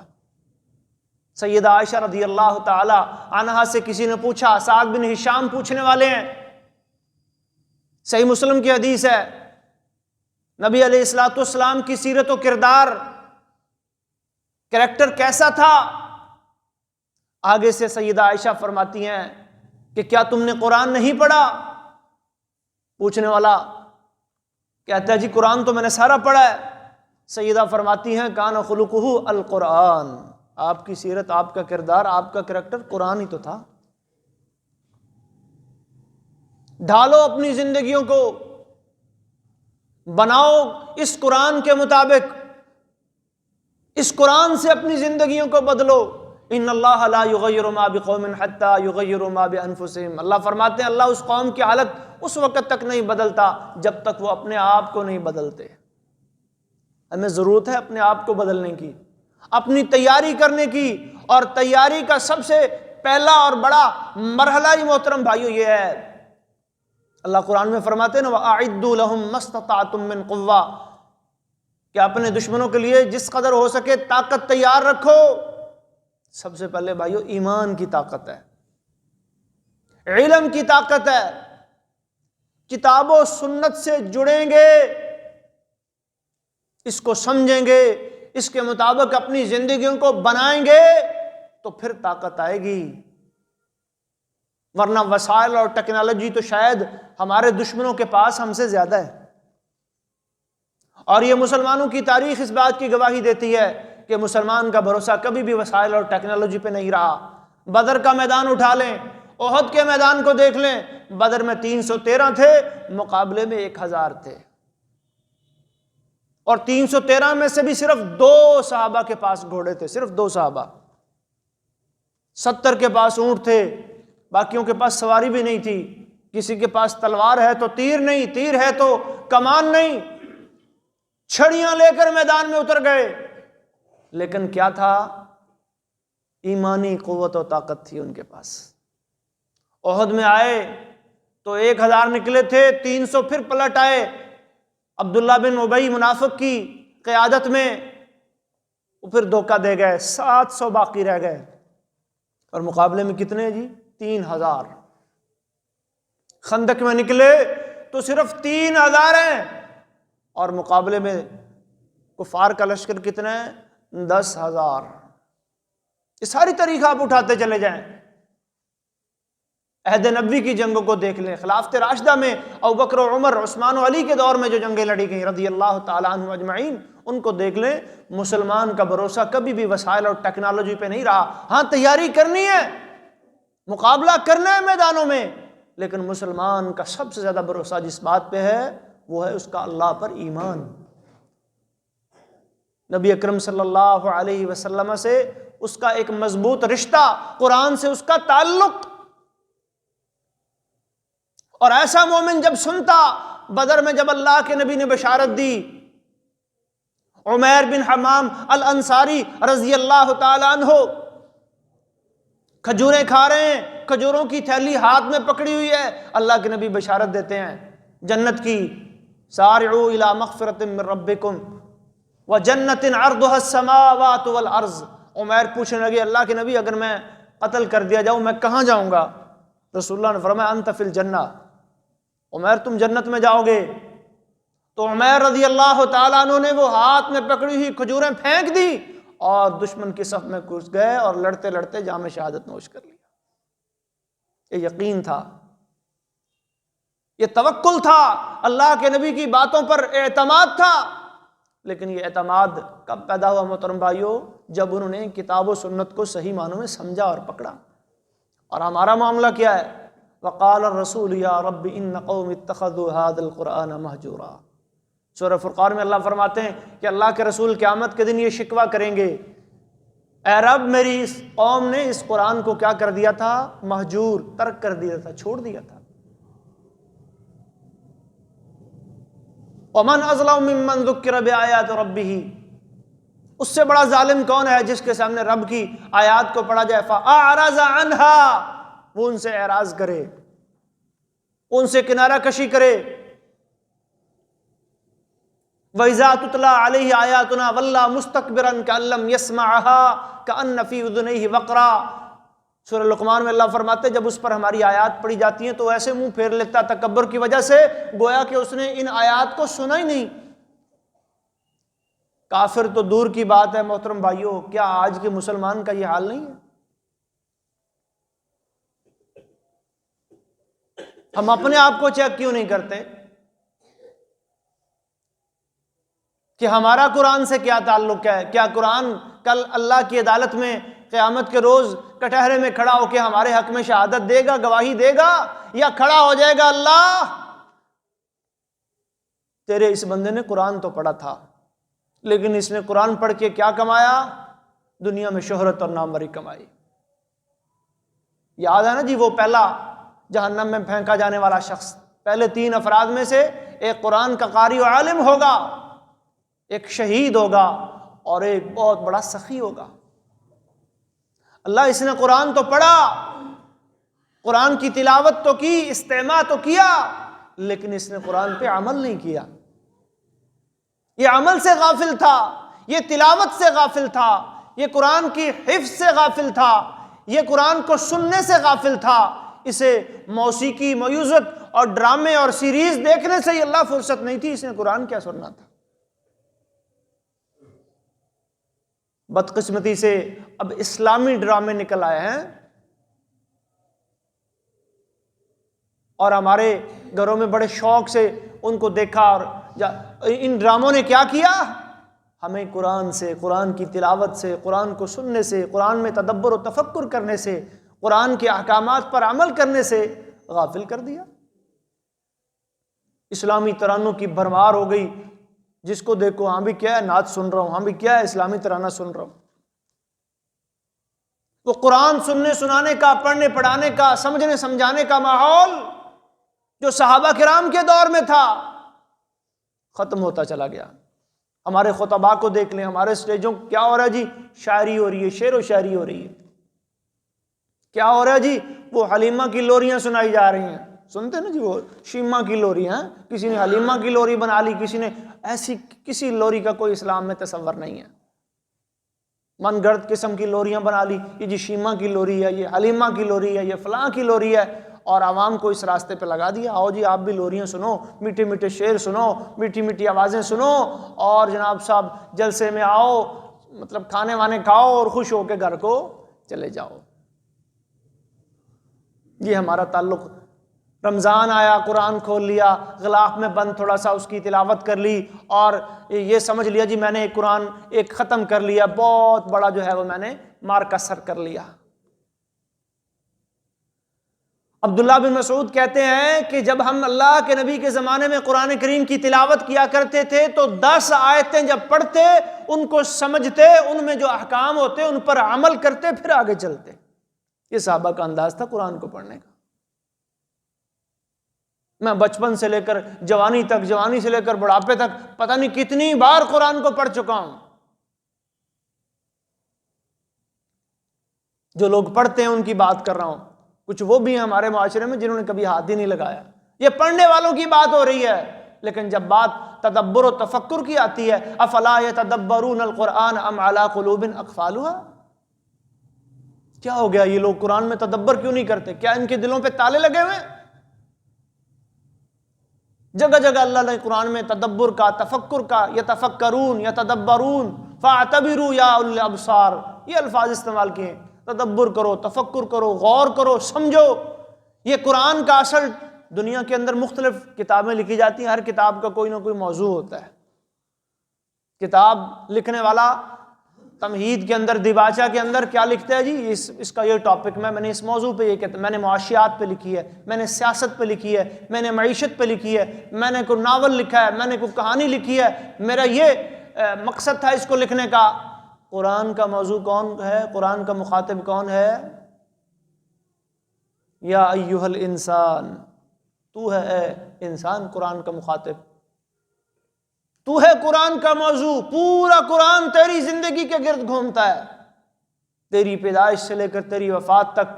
Speaker 1: سیدہ عائشہ رضی اللہ تعالی عنہا سے کسی نے پوچھا، سعد بن ہشام پوچھنے والے ہیں، صحیح مسلم کی حدیث ہے، نبی علیہ الصلوۃ والسلام کی سیرت و کردار، کریکٹر کیسا تھا؟ آگے سے سیدہ عائشہ فرماتی ہیں کہ کیا تم نے قرآن نہیں پڑھا؟ پوچھنے والا کہتا ہے جی قرآن تو میں نے سارا پڑھا ہے۔ سیدہ فرماتی ہیں کان خلقہ القرآن، آپ کی سیرت، آپ کا کردار، آپ کا کریکٹر قرآن ہی تو تھا۔ ڈھالو اپنی زندگیوں کو، بناؤ اس قرآن کے مطابق، اس قرآن سے اپنی زندگیوں کو بدلو۔ ان اللہ لا یغیر ما بقوم حتی یغیروا ما بانفسہم، اللہ فرماتے ہیں اللہ اس قوم کی حالت اس وقت تک نہیں بدلتا جب تک وہ اپنے آپ کو نہیں بدلتے۔ ہمیں ضرورت ہے اپنے آپ کو بدلنے کی، اپنی تیاری کرنے کی، اور تیاری کا سب سے پہلا اور بڑا مرحلہ ہی محترم بھائیو یہ ہے، اللہ قرآن میں فرماتے ہیں نا وَأَعِدُّوا لَهُم مَّا اسْتَطَعْتُم مِّن قُوَّةٍ کہ اپنے دشمنوں کے لیے جس قدر ہو سکے طاقت تیار رکھو۔ سب سے پہلے بھائیو ایمان کی طاقت ہے، علم کی طاقت ہے، کتاب و سنت سے جڑیں گے، اس کو سمجھیں گے، اس کے مطابق اپنی زندگیوں کو بنائیں گے تو پھر طاقت آئے گی، ورنہ وسائل اور ٹیکنالوجی تو شاید ہمارے دشمنوں کے پاس ہم سے زیادہ ہے۔ اور یہ مسلمانوں کی تاریخ اس بات کی گواہی دیتی ہے کہ مسلمان کا بھروسہ کبھی بھی وسائل اور ٹیکنالوجی پہ نہیں رہا۔ بدر کا میدان اٹھا لیں، احد کے میدان کو دیکھ لیں، بدر میں 313 تھے، مقابلے میں 1000 تھے، اور 313 میں سے بھی صرف 2 صحابہ کے پاس گھوڑے تھے، صرف 2 صحابہ، 70 کے پاس اونٹ تھے، باقیوں کے پاس سواری بھی نہیں تھی، کسی کے پاس تلوار ہے تو تیر نہیں، تیر ہے تو کمان نہیں، چھڑیاں لے کر میدان میں اتر گئے، لیکن کیا تھا؟ ایمانی قوت و طاقت تھی ان کے پاس۔ احد میں آئے تو 1000 نکلے تھے، 300 پھر پلٹ آئے، عبداللہ بن ابی منافق کی قیادت میں، وہ پھر دھوکہ دے گئے، 700 باقی رہ گئے، اور مقابلے میں کتنے جی؟ 3000۔ خندق میں نکلے تو صرف 3000 ہیں، اور مقابلے میں کفار کا لشکر کتنا ہے؟ 10,000۔ یہ ساری تاریخ آپ اٹھاتے چلے جائیں، عہد نبوی کی جنگوں کو دیکھ لیں، خلافت راشدہ میں ابوبکر و عمر، عثمان و علی کے دور میں جو جنگیں لڑی گئیں رضی اللہ تعالیٰ عنہ اجمعین، ان کو دیکھ لیں۔ مسلمان کا بھروسہ کبھی بھی وسائل اور ٹیکنالوجی پہ نہیں رہا۔ ہاں تیاری کرنی ہے، مقابلہ کرنا ہے میدانوں میں، لیکن مسلمان کا سب سے زیادہ بھروسہ جس بات پہ ہے وہ ہے اس کا اللہ پر ایمان، نبی اکرم صلی اللہ علیہ وسلم سے اس کا ایک مضبوط رشتہ، قرآن سے اس کا تعلق۔ اور ایسا مومن جب سنتا، بدر میں جب اللہ کے نبی نے بشارت دی، عمیر بن حمام الانصاری رضی اللہ تعالیٰ عنہ کھجوریں کھا رہے ہیں، کھجوروں کی تھیلی ہاتھ میں پکڑی ہوئی ہے، اللہ کے نبی بشارت دیتے ہیں جنت کی، سارعوا الی مغفرۃ من ربکم وجنت عرضها السماوات والارض۔ عمیر پوچھنے لگے اللہ کے نبی اگر میں قتل کر دیا جاؤں میں کہاں جاؤں گا؟ رسول اللہ نے فرمایا انت فی الجنہ، عمیر تم جنت میں جاؤ گے۔ تو عمیر رضی اللہ تعالیٰ عنہ نے وہ ہاتھ میں پکڑی ہوئی کھجوریں پھینک دی اور دشمن کی صف میں گھس گئے اور لڑتے لڑتے جام شہادت نوش کر لیا۔ یہ یقین تھا، یہ توکل تھا، اللہ کے نبی کی باتوں پر اعتماد تھا۔ لیکن یہ اعتماد کب پیدا ہوا محترم بھائیو؟ جب انہوں نے کتاب و سنت کو صحیح معنوں میں سمجھا اور پکڑا۔ اور ہمارا معاملہ کیا ہے؟ وقال الرسول یا رب ان قوم اتخذوا هذا القرآن مہجورا۔ سورہ فرقان میں اللہ فرماتے ہیں کہ اللہ کے رسول قیامت کے دن یہ شکوہ کریں گے، اے رب میری اس قوم نے اس قرآن کو کیا کر دیا تھا؟ مہجور، ترک کر دیا تھا، چھوڑ دیا تھا۔ ومن اظلم ممن ذکر بآیات ربہ، اس سے بڑا ظالم کون ہے جس کے سامنے رب کی آیات کو پڑھا جائے فأعرض عنہا، وہ ان سے اعراض کرے، ان سے کنارہ کشی کرے۔ وَإِذَا تُتْلَى عَلَيْهِ آيَاتُنَا وَلَّى مُسْتَكْبِرًا كَأَن لَّمْ يَسْمَعْهَا كَأَنَّ فِي أُذُنَيْهِ وَقْرًا۔ سورہ لقمان میں اللہ فرماتے جب اس پر ہماری آیات پڑھی جاتی ہیں تو ایسے منہ پھیر لیتا تکبر کی وجہ سے گویا کہ اس نے ان آیات کو سنا ہی نہیں۔ کافر تو دور کی بات ہے محترم بھائیوں، کیا آج کے مسلمان کا یہ حال نہیں ہے؟ ہم اپنے آپ کو چیک کیوں نہیں کرتے کہ ہمارا قرآن سے کیا تعلق ہے؟ کیا قرآن کل اللہ کی عدالت میں قیامت کے روز کٹہرے میں کھڑا ہو کے ہمارے حق میں شہادت دے گا، گواہی دے گا، یا کھڑا ہو جائے گا اللہ تیرے اس بندے نے قرآن تو پڑھا تھا لیکن اس نے قرآن پڑھ کے کیا کمایا؟ دنیا میں شہرت اور ناموری کمائی۔ یاد ہے نا جی وہ پہلا جہنم میں پھینکا جانے والا شخص، پہلے 3 افراد میں سے ایک قرآن کا قاری و عالم ہوگا، ایک شہید ہوگا اور ایک بہت بڑا سخی ہوگا۔ اللہ اس نے قرآن تو پڑھا، قرآن کی تلاوت تو کی، استماع تو کیا، لیکن اس نے قرآن پہ عمل نہیں کیا۔ یہ عمل سے غافل تھا، یہ تلاوت سے غافل تھا، یہ قرآن کی حفظ سے غافل تھا، یہ قرآن کو سننے سے غافل تھا۔ اسے موسیقی، میوزک اور ڈرامے اور سیریز دیکھنے سے ہی اللہ فرصت نہیں تھی، اس نے قرآن کیا سننا تھا۔ بدقسمتی سے اب اسلامی ڈرامے نکل آئے ہیں، اور ہمارے گھروں میں بڑے شوق سے ان کو دیکھا، اور ان ڈراموں نے کیا کیا؟ ہمیں قرآن سے، قرآن کی تلاوت سے، قرآن کو سننے سے، قرآن میں تدبر و تفکر کرنے سے، قرآن کے احکامات پر عمل کرنے سے غافل کر دیا۔ اسلامی ترانوں کی بھرمار ہو گئی، جس کو دیکھو ہاں بھی کیا ہے نعت سن رہا ہوں، ہاں بھی کیا ہے اسلامی ترانہ سن رہا ہوں۔ وہ قرآن سننے سنانے کا، پڑھنے پڑھانے کا، سمجھنے سمجھانے کا ماحول جو صحابہ کرام کے دور میں تھا، ختم ہوتا چلا گیا۔ ہمارے خطباء کو دیکھ لیں، ہمارے اسٹیجوں کیا ہو رہا ہے جی؟ شاعری ہو رہی ہے، شعر و شاعری ہو رہی ہے۔ کیا ہو رہا ہے جی؟ وہ حلیمہ کی لوریاں سنائی جا رہی ہیں، سنتے نا جی، وہ شیمہ کی لوری ہیں، کسی نے حلیمہ کی لوری بنا لی، کسی نے ایسی، کسی لوری کا کوئی اسلام میں تصور نہیں ہے۔ من گڑت قسم کی لوریاں بنا لی، یہ جی شیمہ کی لوری ہے، یہ حلیمہ کی لوری ہے، یہ فلاں کی لوری ہے، اور عوام کو اس راستے پہ لگا دیا، آؤ جی آپ بھی لوریاں سنو، میٹھے میٹھے شعر سنو، میٹھی میٹھی آوازیں سنو، اور جناب صاحب جلسے میں آؤ، مطلب کھانے وانے کھاؤ اور خوش ہو کے گھر کو چلے جاؤ۔ یہ ہمارا تعلق۔ رمضان آیا، قرآن کھول لیا، غلاف میں بند تھوڑا سا اس کی تلاوت کر لی، اور یہ سمجھ لیا جی میں نے ایک قرآن ایک ختم کر لیا، بہت بڑا جو ہے وہ میں نے مار کا سر کر لیا۔ عبداللہ بن مسعود کہتے ہیں کہ جب ہم اللہ کے نبی کے زمانے میں قرآن کریم کی تلاوت کیا کرتے تھے تو 10 آیتیں جب پڑھتے، ان کو سمجھتے، ان میں جو احکام ہوتے ان پر عمل کرتے، پھر آگے چلتے۔ یہ صحابہ کا انداز تھا قرآن کو پڑھنے کا۔ میں بچپن سے لے کر جوانی تک، جوانی سے لے کر بڑھاپے تک پتہ نہیں کتنی بار قرآن کو پڑھ چکا ہوں۔ جو لوگ پڑھتے ہیں ان کی بات کر رہا ہوں، کچھ وہ بھی ہیں ہمارے معاشرے میں جنہوں نے کبھی ہاتھ ہی نہیں لگایا۔ یہ پڑھنے والوں کی بات ہو رہی ہے، لیکن جب بات تدبر و تفکر کی آتی ہے، افلا یتدبرون القرآن ام علی قلوب اقفالها، کیا ہو گیا یہ لوگ قرآن میں تدبر کیوں نہیں کرتے؟ کیا ان کے دلوں پہ تالے لگے ہوئے؟ جگہ جگہ اللہ نے قرآن میں تدبر کا، تفکر کا، یتفکرون، یتدبرون، فاعتبروا یا اولي الابصار، یہ الفاظ استعمال کیے ہیں۔ تدبر کرو، تفکر کرو، غور کرو، سمجھو۔ یہ قرآن کا اصل، دنیا کے اندر مختلف کتابیں لکھی جاتی ہیں، ہر کتاب کا کوئی نہ کوئی موضوع ہوتا ہے۔ کتاب لکھنے والا تمہید کے اندر، دیباچہ کے اندر کیا لکھتا ہے جی؟ اس کا یہ ٹاپک میں نے اس موضوع پہ یہ کہتا، میں نے معاشیات پہ لکھی ہے، میں نے سیاست پہ لکھی ہے، میں نے معیشت پہ لکھی ہے، میں نے کوئی ناول لکھا ہے، میں نے کوئی کہانی لکھی ہے، میرا یہ مقصد تھا اس کو لکھنے کا۔ قرآن کا موضوع کون ہے؟ قرآن کا مخاطب کون ہے؟ یا ایھا الانسان، تو ہے اے انسان قرآن کا مخاطب، تو ہے قرآن کا موضوع۔ پورا قرآن تیری زندگی کے گرد گھومتا ہے، تیری پیدائش سے لے کر تیری وفات تک،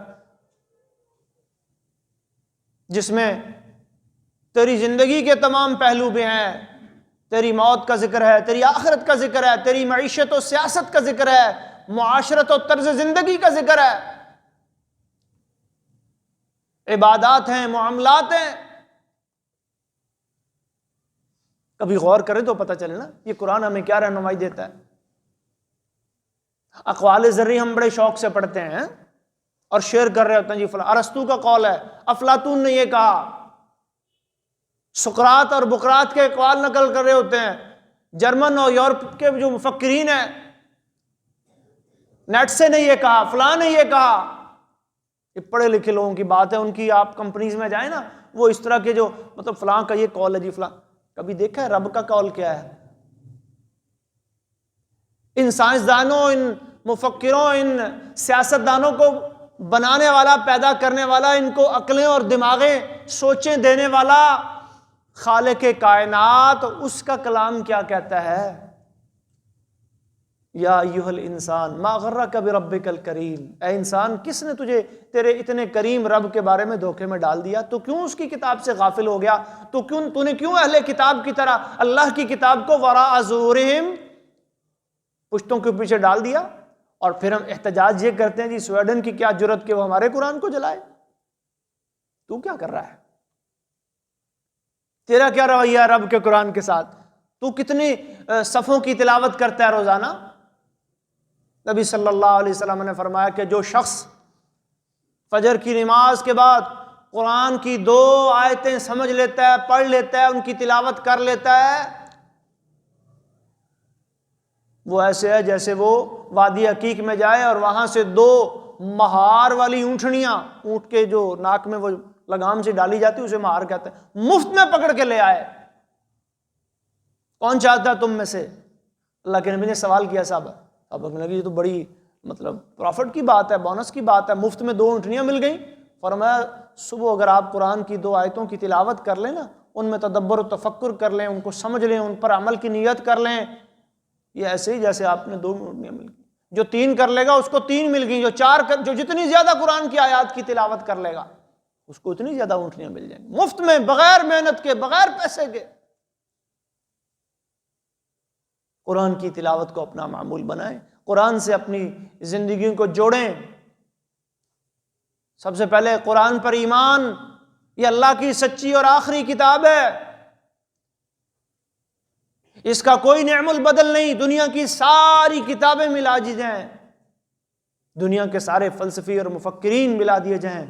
Speaker 1: جس میں تیری زندگی کے تمام پہلو بھی ہیں۔ تیری موت کا ذکر ہے، تیری آخرت کا ذکر ہے، تیری معیشت و سیاست کا ذکر ہے، معاشرت و طرز زندگی کا ذکر ہے، عبادات ہیں، معاملات ہیں۔ کبھی غور کریں تو پتہ چلے نا یہ قرآن ہمیں کیا رہنمائی دیتا ہے۔ اقوال زرعی ہم بڑے شوق سے پڑھتے ہیں اور شیئر کر رہے ہوتے ہیں، جی فلاں ارسطو کا قول ہے، افلاطون نے یہ کہا، سقراط اور بقراط کے اقوال نقل کر رہے ہوتے ہیں، جرمن اور یورپ کے جو مفکرین ہیں، نیٹسے نے یہ کہا، فلاں نے یہ کہا۔ یہ پڑھے لکھے لوگوں کی بات ہے، ان کی آپ کمپنیز میں جائیں نا، وہ اس طرح کے جو مطلب فلاں کا یہ قول ہے جی فلاں، کبھی دیکھا ہے رب کا قول کیا ہے؟ ان سائنسدانوں، ان مفکروں، ان سیاستدانوں کو بنانے والا، پیدا کرنے والا، ان کو عقلیں اور دماغیں، سوچیں دینے والا خالق کائنات، اس کا کلام کیا کہتا ہے؟ یا ایھا الانسان ما غرک بربک الکریم، اے انسان کس نے تجھے تیرے اتنے کریم رب کے بارے میں دھوکے میں ڈال دیا؟ تو کیوں اس کی کتاب سے غافل ہو گیا؟ تو نے کیوں اہل کتاب کی طرح اللہ کی کتاب کو وراء ظہورہم، پشتوں کے پیچھے ڈال دیا؟ اور پھر ہم احتجاج یہ کرتے ہیں جی سویڈن کی کیا جرت کہ وہ ہمارے قرآن کو جلائے؟ تو کیا کر رہا ہے؟ تیرا کیا رویہ ہے رب کے قرآن کے ساتھ؟ تو کتنی صفوں کی تلاوت کرتا ہے روزانہ؟ نبی صلی اللہ علیہ وسلم نے فرمایا کہ جو شخص فجر کی نماز کے بعد قرآن کی 2 آیتیں سمجھ لیتا ہے، پڑھ لیتا ہے، ان کی تلاوت کر لیتا ہے، وہ ایسے ہے جیسے وہ وادی عقیق میں جائے اور وہاں سے 2 مہار والی اونٹنیاں، اونٹ کے جو ناک میں وہ لگام سے ڈالی جاتی ہے اسے مہار کہتے ہیں، مفت میں پکڑ کے لے آئے۔ کون چاہتا ہے تم میں سے؟ اللہ کے نبی نے سوال کیا صاحب لگی یہ تو بڑی پروفٹ کی بات ہے، بونس کی بات ہے، مفت میں 2 اونٹنیاں مل گئیں۔ فرمایا صبح اگر آپ قرآن کی 2 آیتوں کی تلاوت کر لیں نا، ان میں تدبر و تفکر کر لیں، ان کو سمجھ لیں، ان پر عمل کی نیت کر لیں، یہ ایسے ہی جیسے آپ نے 2 اونٹنیاں مل گئی۔ جو 3 کر لے گا اس کو 3 مل گئی، جو جتنی زیادہ قرآن کی آیات کی تلاوت کر لے گا اس کو اتنی زیادہ اونٹنیاں مل جائیں گی، مفت میں، بغیر محنت کے، بغیر پیسے کے۔ قرآن کی تلاوت کو اپنا معمول بنائیں، قرآن سے اپنی زندگی کو جوڑیں۔ سب سے پہلے قرآن پر ایمان، یہ اللہ کی سچی اور آخری کتاب ہے، اس کا کوئی نعم البدل نہیں۔ دنیا کی ساری کتابیں ملا دی جائیں، دنیا کے سارے فلسفی اور مفکرین ملا دیے جائیں،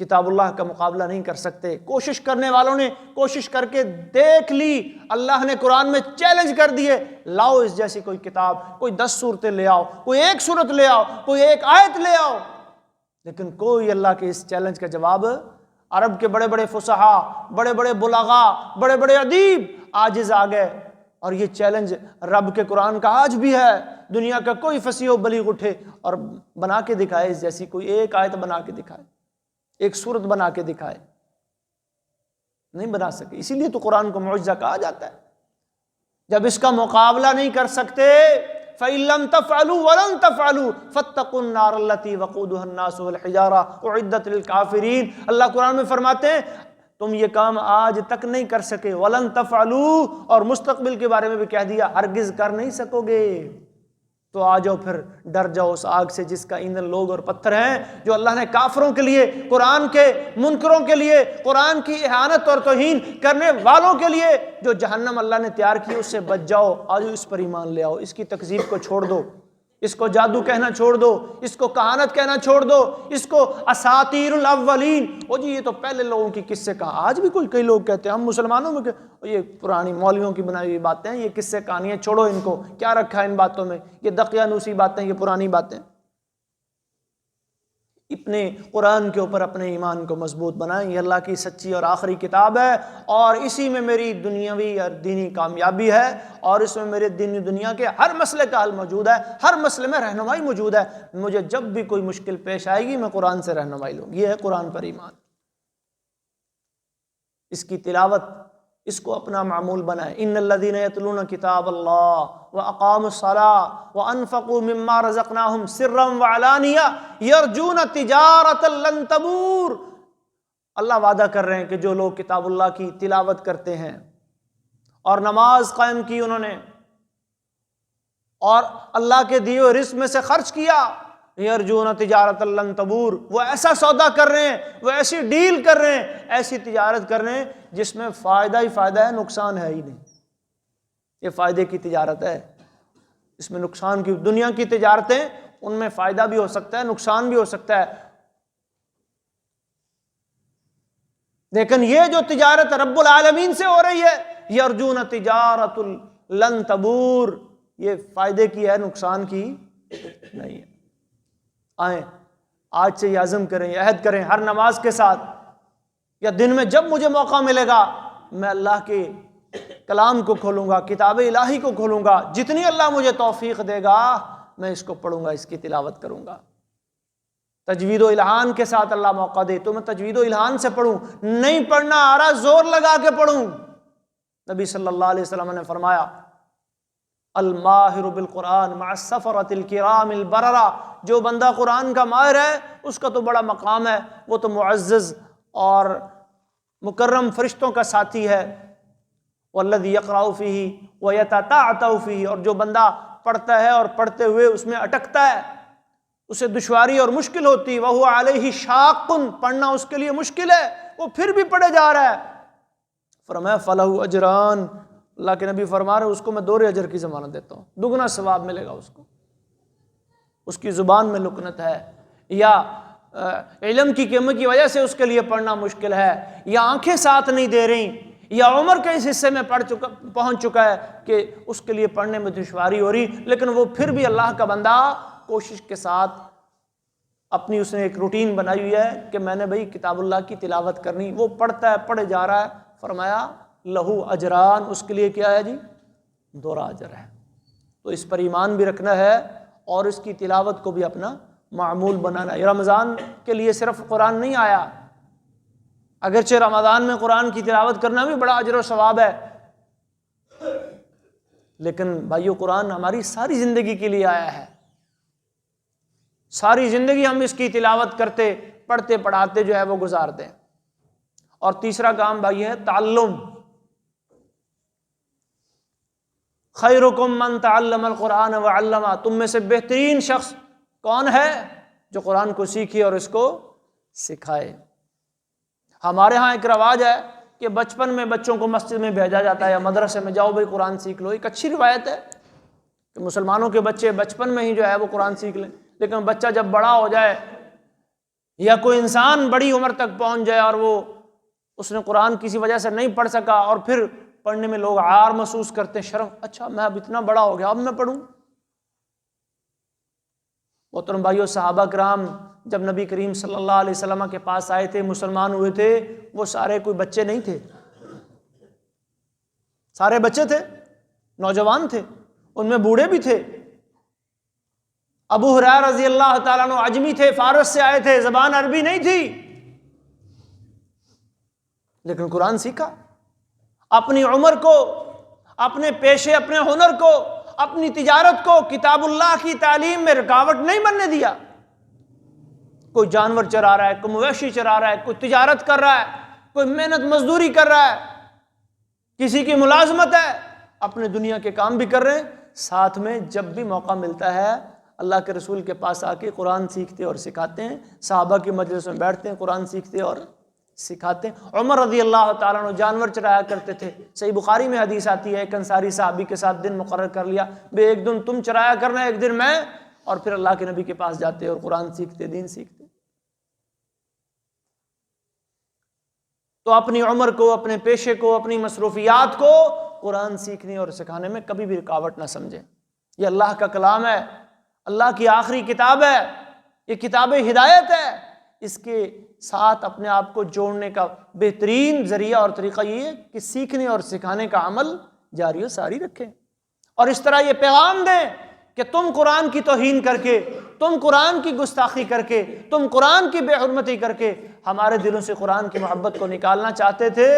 Speaker 1: کتاب اللہ کا مقابلہ نہیں کر سکتے۔ کوشش کرنے والوں نے کوشش کر کے دیکھ لی، اللہ نے قرآن میں چیلنج کر دیے، لاؤ اس جیسی کوئی کتاب، کوئی 10 سورتیں لے آؤ، کوئی 1 سورت لے آؤ، کوئی 1 آیت لے آؤ، لیکن کوئی اللہ کے اس چیلنج کا جواب، عرب کے بڑے بڑے فصحا، بڑے بڑے بلغا، بڑے بڑے ادیب عاجز آ گئے۔ اور یہ چیلنج رب کے قرآن کا آج بھی ہے، دنیا کا کوئی فصیح و بلیغ اٹھے اور بنا کے دکھائے اس جیسی کوئی 1 آیت بنا کے دکھائے، 1 سورت بنا کے دکھائے، نہیں بنا سکے۔ اسی لیے تو قرآن کو معجزہ کہا جاتا ہے۔ جب اس کا مقابلہ نہیں کر سکتے، فَإِن لَّمْ تَفْعَلُوا وَلَن تَفْعَلُوا فَاتَّقُوا النَّارَ الَّتِي وَقُودُهَا النَّاسُ وَالْحِجَارَةُ أُعِدَّتْ لِلْكَافِرِينَ۔ اللہ قرآن میں فرماتے ہیں تم یہ کام آج تک نہیں کر سکے، وَلَن تَفْعَلُوا، اور مستقبل کے بارے میں بھی کہہ دیا ہرگز کر نہیں سکو گے۔ تو آ جاؤ پھر ڈر جاؤ اس آگ سے جس کا ایندھن لوگ اور پتھر ہیں، جو اللہ نے کافروں کے لیے، قرآن کے منکروں کے لیے، قرآن کی اہانت اور توہین کرنے والوں کے لیے جو جہنم اللہ نے تیار کی، اس سے بچ جاؤ۔ آج اس پر ایمان لے آؤ، اس کی تکذیب کو چھوڑ دو، اس کو جادو کہنا چھوڑ دو، اس کو کہانت کہنا چھوڑ دو، اس کو اساطیر الاولین، او جی یہ تو پہلے لوگوں کی قصے کہا۔ آج بھی کئی لوگ کہتے ہیں ہم مسلمانوں میں کہ یہ پرانی مولویوں کی بنائی ہوئی باتیں ہیں، یہ قصے کہانیاں، چھوڑو ان کو، کیا رکھا ہے ان باتوں میں، یہ دقیانوسی باتیں، یہ پرانی باتیں۔ اپنے قرآن کے اوپر اپنے ایمان کو مضبوط بنائیں، یہ اللہ کی سچی اور آخری کتاب ہے، اور اسی میں میری دنیاوی اور دینی کامیابی ہے، اور اس میں میرے دین دنیا کے ہر مسئلے کا حل موجود ہے، ہر مسئلے میں رہنمائی موجود ہے۔ مجھے جب بھی کوئی مشکل پیش آئے گی میں قرآن سے رہنمائی لوں گی۔ یہ ہے قرآن پر ایمان، اس کی تلاوت، اس کو اپنا معمول بنائیں۔ ان الذین یتلون کتاب اللہ واقاموا الصلاۃ وانفقوا مما رزقناہم سرا وعلانیہ یرجون تجارۃ لن تبور۔ اللہ وعدہ کر رہے ہیں کہ جو لوگ کتاب اللہ کی تلاوت کرتے ہیں اور نماز قائم کی انہوں نے، اور اللہ کے دیے ہوئے رزق میں سے خرچ کیا، یرجون تجارۃ لن تبور، وہ ایسا سودا کر رہے ہیں، وہ ایسی ڈیل کر رہے ہیں، ایسی تجارت کر رہے ہیں جس میں فائدہ ہی فائدہ ہے، نقصان ہے ہی نہیں۔ یہ فائدے کی تجارت ہے، اس میں نقصان کی، دنیا کی تجارتیں ان میں فائدہ بھی ہو سکتا ہے، نقصان بھی ہو سکتا ہے، لیکن یہ جو تجارت رب العالمین سے ہو رہی ہے، یرجون تجارۃ لن تبور، یہ فائدے کی ہے، نقصان کی نہیں ہے۔ آئیں آج سے یہ عزم کریں، یہ عہد کریں، ہر نماز کے ساتھ یا دن میں جب مجھے موقع ملے گا میں اللہ کے کلام کو کھولوں گا، کتاب الہی کو کھولوں گا، جتنی اللہ مجھے توفیق دے گا میں اس کو پڑھوں گا، اس کی تلاوت کروں گا۔ تجوید و الحان کے ساتھ اللہ موقع دے تو میں تجوید و الحان سے پڑھوں، نہیں پڑھنا آ رہا زور لگا کے پڑھوں۔ نبی صلی اللہ علیہ وسلم نے فرمایا الماہر بالقرآن مع السفرۃ الکرام البررہ، جو بندہ قرآن کا ماہر ہے اس کا تو بڑا مقام ہے، وہ تو معزز اور مکرم فرشتوں کا ساتھی ہے۔ والذی یقرأ فیہ ویتتعتع فیہ، اور جو بندہ پڑھتا ہے اور پڑھتے ہوئے اس میں اٹکتا ہے، اسے دشواری اور مشکل ہوتی، وہو علیہ شاق، پڑھنا اس کے لیے مشکل ہے، وہ پھر بھی پڑھے جا رہا ہے، فرمایا فلہ اجران، اللہ کے نبی فرما رہے اس کو میں دوہرے اجر کی ضمانت دیتا ہوں، دگنا ثواب ملے گا اس کو۔ اس کی زبان میں لکنت ہے، یا علم کی کمی کی وجہ سے اس کے لیے پڑھنا مشکل ہے، یا آنکھیں ساتھ نہیں دے رہی، یا عمر کے اس حصے میں پہنچ چکا ہے کہ اس کے لیے پڑھنے میں دشواری ہو رہی، لیکن وہ پھر بھی اللہ کا بندہ کوشش کے ساتھ اپنی اس نے ایک روٹین بنائی ہوئی ہے کہ میں نے بھئی کتاب اللہ کی تلاوت کرنی، وہ پڑھتا ہے، پڑھے جا رہا ہے، فرمایا لہو اجران، اس کے لیے کیا ہے جی؟ دوہرا اجر ہے۔ تو اس پر ایمان بھی رکھنا ہے اور اس کی تلاوت کو بھی اپنا معمول بنانا ہے۔ یہ رمضان کے لیے صرف قرآن نہیں آیا، اگرچہ رمضان میں قرآن کی تلاوت کرنا بھی بڑا اجر و ثواب ہے، لیکن بھائیو قرآن ہماری ساری زندگی کے لیے آیا ہے، ساری زندگی ہم اس کی تلاوت کرتے پڑھتے پڑھاتے جو ہے وہ گزارتے ہیں۔ اور تیسرا کام بھائی ہے تعلم، خیرکم من تعلم القرآن وعلمہ، تم میں سے بہترین شخص کون ہے؟ جو قرآن کو سیکھے اور اس کو سکھائے۔ ہمارے ہاں ایک رواج ہے کہ بچپن میں بچوں کو مسجد میں بھیجا جاتا ہے یا مدرسے میں، جاؤ بھائی قرآن سیکھ لو، ایک اچھی روایت ہے کہ مسلمانوں کے بچے بچپن میں ہی جو ہے وہ قرآن سیکھ لیں، لیکن بچہ جب بڑا ہو جائے یا کوئی انسان بڑی عمر تک پہنچ جائے اور وہ اس نے قرآن کسی وجہ سے نہیں پڑھ سکا اور پھر پڑھنے میں لوگ عار محسوس کرتے ہیں، شرم، اچھا میں اب اتنا بڑا ہو گیا اب میں پڑھوں۔ محترم بھائیو، صحابہ کرام جب نبی کریم صلی اللہ علیہ وسلم کے پاس آئے تھے، مسلمان ہوئے تھے، وہ سارے کوئی بچے نہیں تھے، سارے بچے تھے، نوجوان تھے، ان میں بوڑھے بھی تھے۔ ابو ہریرہ رضی اللہ تعالیٰ عنہ عجمی تھے، فارس سے آئے تھے، زبان عربی نہیں تھی، لیکن قرآن سیکھا، اپنی عمر کو، اپنے پیشے، اپنے ہنر کو، اپنی تجارت کو کتاب اللہ کی تعلیم میں رکاوٹ نہیں بننے دیا۔ کوئی جانور چرا رہا ہے، کوئی مویشی چرا رہا ہے، کوئی تجارت کر رہا ہے، کوئی محنت مزدوری کر رہا ہے، کسی کی ملازمت ہے، اپنے دنیا کے کام بھی کر رہے ہیں، ساتھ میں جب بھی موقع ملتا ہے اللہ کے رسول کے پاس آ کے قرآن سیکھتے اور سکھاتے ہیں، صحابہ کی مجلس میں بیٹھتے ہیں، قرآن سیکھتے اور سکھاتے ہیں۔ عمر رضی اللہ تعالیٰ عنہ جانور چرایا کرتے تھے، صحیح بخاری میں حدیث آتی ہے، ایک انصاری صحابی کے ساتھ دن مقرر کر لیا، بے ایک دن تم چرایا کرنا، ایک دن میں، اور پھر اللہ کے نبی کے پاس جاتے اور قرآن سیکھتے، دین سیکھتے۔ تو اپنی عمر کو، اپنے پیشے کو، اپنی مصروفیات کو قرآن سیکھنے اور سکھانے میں کبھی بھی رکاوٹ نہ سمجھیں۔ یہ اللہ کا کلام ہے، اللہ کی آخری کتاب ہے، یہ کتاب ہدایت ہے، اس کے ساتھ اپنے آپ کو جوڑنے کا بہترین ذریعہ اور طریقہ یہ ہے کہ سیکھنے اور سکھانے کا عمل جاری و ساری رکھیں، اور اس طرح یہ پیغام دیں کہ تم قرآن کی توہین کر کے، تم قرآن کی گستاخی کر کے، تم قرآن کی بے حرمتی کر کے ہمارے دلوں سے قرآن کی محبت کو نکالنا چاہتے تھے،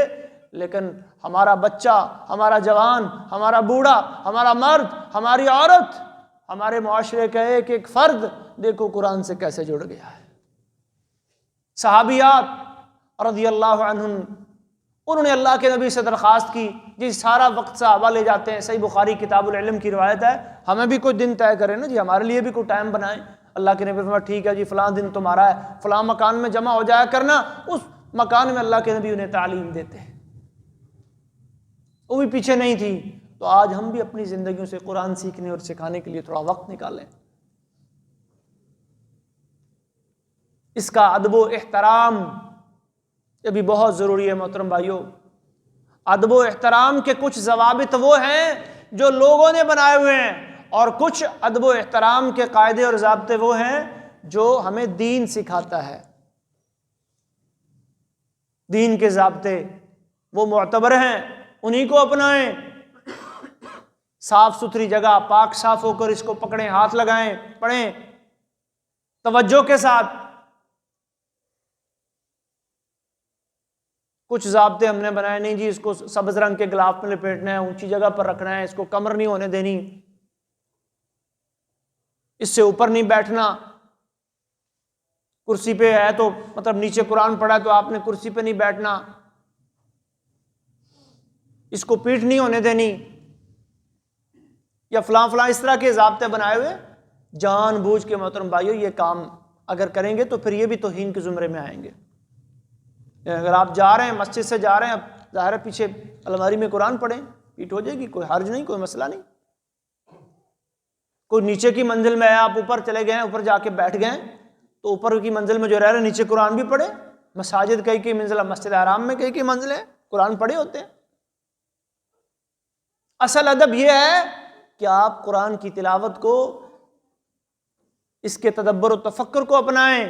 Speaker 1: لیکن ہمارا بچہ، ہمارا جوان، ہمارا بوڑھا، ہمارا مرد، ہماری عورت، ہمارے معاشرے کا ایک ایک فرد دیکھو قرآن سے کیسے جڑ گیا ہے۔ صحابیات رضی اللہ عنہم، انہوں نے اللہ کے نبی سے درخواست کی، جی سارا وقت صحابہ لے جاتے ہیں، صحیح بخاری کتاب العلم کی روایت ہے، ہمیں بھی کوئی دن طے کریں نا جی، ہمارے لیے بھی کوئی ٹائم بنائیں۔ اللہ کے نبی فرمایا ٹھیک ہے جی، فلاں دن تمہارا ہے، فلاں مکان میں جمع ہو جایا کرنا، اس مکان میں اللہ کے نبی انہیں تعلیم دیتے ہیں، وہ بھی پیچھے نہیں تھی۔ تو آج ہم بھی اپنی زندگیوں سے قرآن سیکھنے اور سکھانے کے لیے تھوڑا وقت نکالیں۔ اس کا ادب و احترام یہ بھی بہت ضروری ہے محترم بھائیوں۔ ادب و احترام کے کچھ ضوابط وہ ہیں جو لوگوں نے بنائے ہوئے ہیں، اور کچھ ادب و احترام کے قاعدے اور ضابطے وہ ہیں جو ہمیں دین سکھاتا ہے۔ دین کے ضابطے وہ معتبر ہیں، انہی کو اپنائیں۔ صاف ستھری جگہ، پاک صاف ہو کر اس کو پکڑیں، ہاتھ لگائیں، پڑھیں توجہ کے ساتھ۔ کچھ ضابطے ہم نے بنائے نہیں جی، اس کو سبز رنگ کے غلاف میں لپیٹنا ہے، اونچی جگہ پر رکھنا ہے، اس کو کمر نہیں ہونے دینی، اس سے اوپر نہیں بیٹھنا، کرسی پہ ہے تو مطلب نیچے قرآن پڑھا تو آپ نے کرسی پہ نہیں بیٹھنا، اس کو پیٹھ نہیں ہونے دینی، یا فلاں فلاں اس طرح کے ضابطے بنائے ہوئے جان بوجھ کے محترم بھائیو یہ کام اگر کریں گے تو پھر یہ بھی توہین کے زمرے میں آئیں گے۔ اگر آپ جا رہے ہیں مسجد سے جا رہے ہیں، اب ظاہر ہے پیچھے الماری میں قرآن پڑھیں، پیٹ ہو جائے گی، کوئی حرج نہیں، کوئی مسئلہ نہیں۔ کوئی نیچے کی منزل میں ہے، آپ اوپر چلے گئے ہیں، اوپر جا کے بیٹھ گئے تو اوپر کی منزل میں جو رہ رہے ہیں نیچے قرآن بھی پڑھے۔ مساجد کئی منزل، مسجد حرام میں کئی منزلیں قرآن پڑھے ہوتے ہیں۔ اصل ادب یہ ہے کہ آپ قرآن کی تلاوت کو، اس کے تدبر و تفکر کو اپنائیں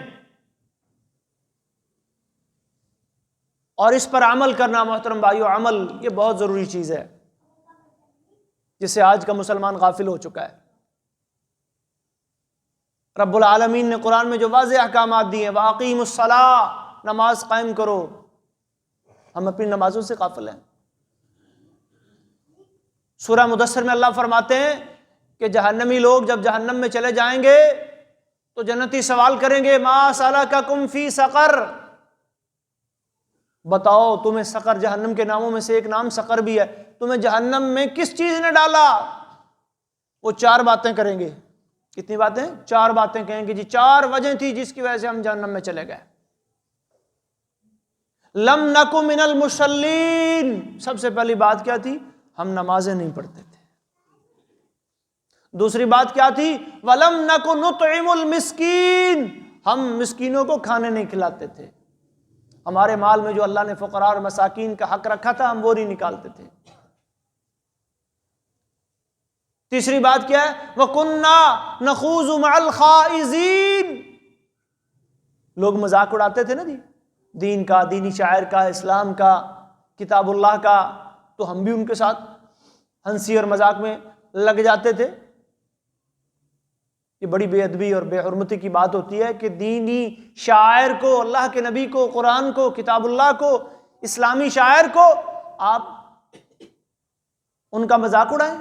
Speaker 1: اور اس پر عمل کرنا۔ محترم بھائیو، عمل یہ بہت ضروری چیز ہے جس سے آج کا مسلمان غافل ہو چکا ہے۔ رب العالمین نے قرآن میں جو واضح احکامات دیے ہیں، وَأَقِیمُوا الصَّلَاةَ، نماز قائم کرو، ہم اپنی نمازوں سے غافل ہیں۔ سورہ مدثر میں اللہ فرماتے ہیں کہ جہنمی لوگ جب جہنم میں چلے جائیں گے تو جنتی سوال کریں گے، مَا سَلَكَكُمْ فِي سَقَرَ، بتاؤ تمہیں سقر، جہنم کے ناموں میں سے ایک نام سقر بھی ہے، تمہیں جہنم میں کس چیز نے ڈالا؟ وہ 4 باتیں کریں گے۔ کتنی باتیں؟ 4 باتیں کہیں گے، جی 4 وجہ تھی جس کی وجہ سے ہم جہنم میں چلے گئے۔ لم نکو من المصلین، سب سے پہلی بات کیا تھی؟ ہم نمازیں نہیں پڑھتے تھے۔ دوسری بات کیا تھی؟ ولم نکو نطعم المسکین، ہم مسکینوں کو کھانے نہیں کھلاتے تھے، ہمارے مال میں جو اللہ نے فقراء اور مساکین کا حق رکھا تھا ہم وہ نہیں نکالتے تھے۔ تیسری بات کیا ہے؟ وَكُنَّا نَخُوضُ مَعَ الْخَائِضِينَ، لوگ مذاق اڑاتے تھے نا جی، دین کا، دینی شاعر کا، اسلام کا، کتاب اللہ کا، تو ہم بھی ان کے ساتھ ہنسی اور مذاق میں لگ جاتے تھے۔ یہ بڑی بے ادبی اور بے حرمتی کی بات ہوتی ہے کہ دینی شاعر کو، اللہ کے نبی کو، قرآن کو، کتاب اللہ کو، اسلامی شاعر کو آپ ان کا مذاق اڑائیں۔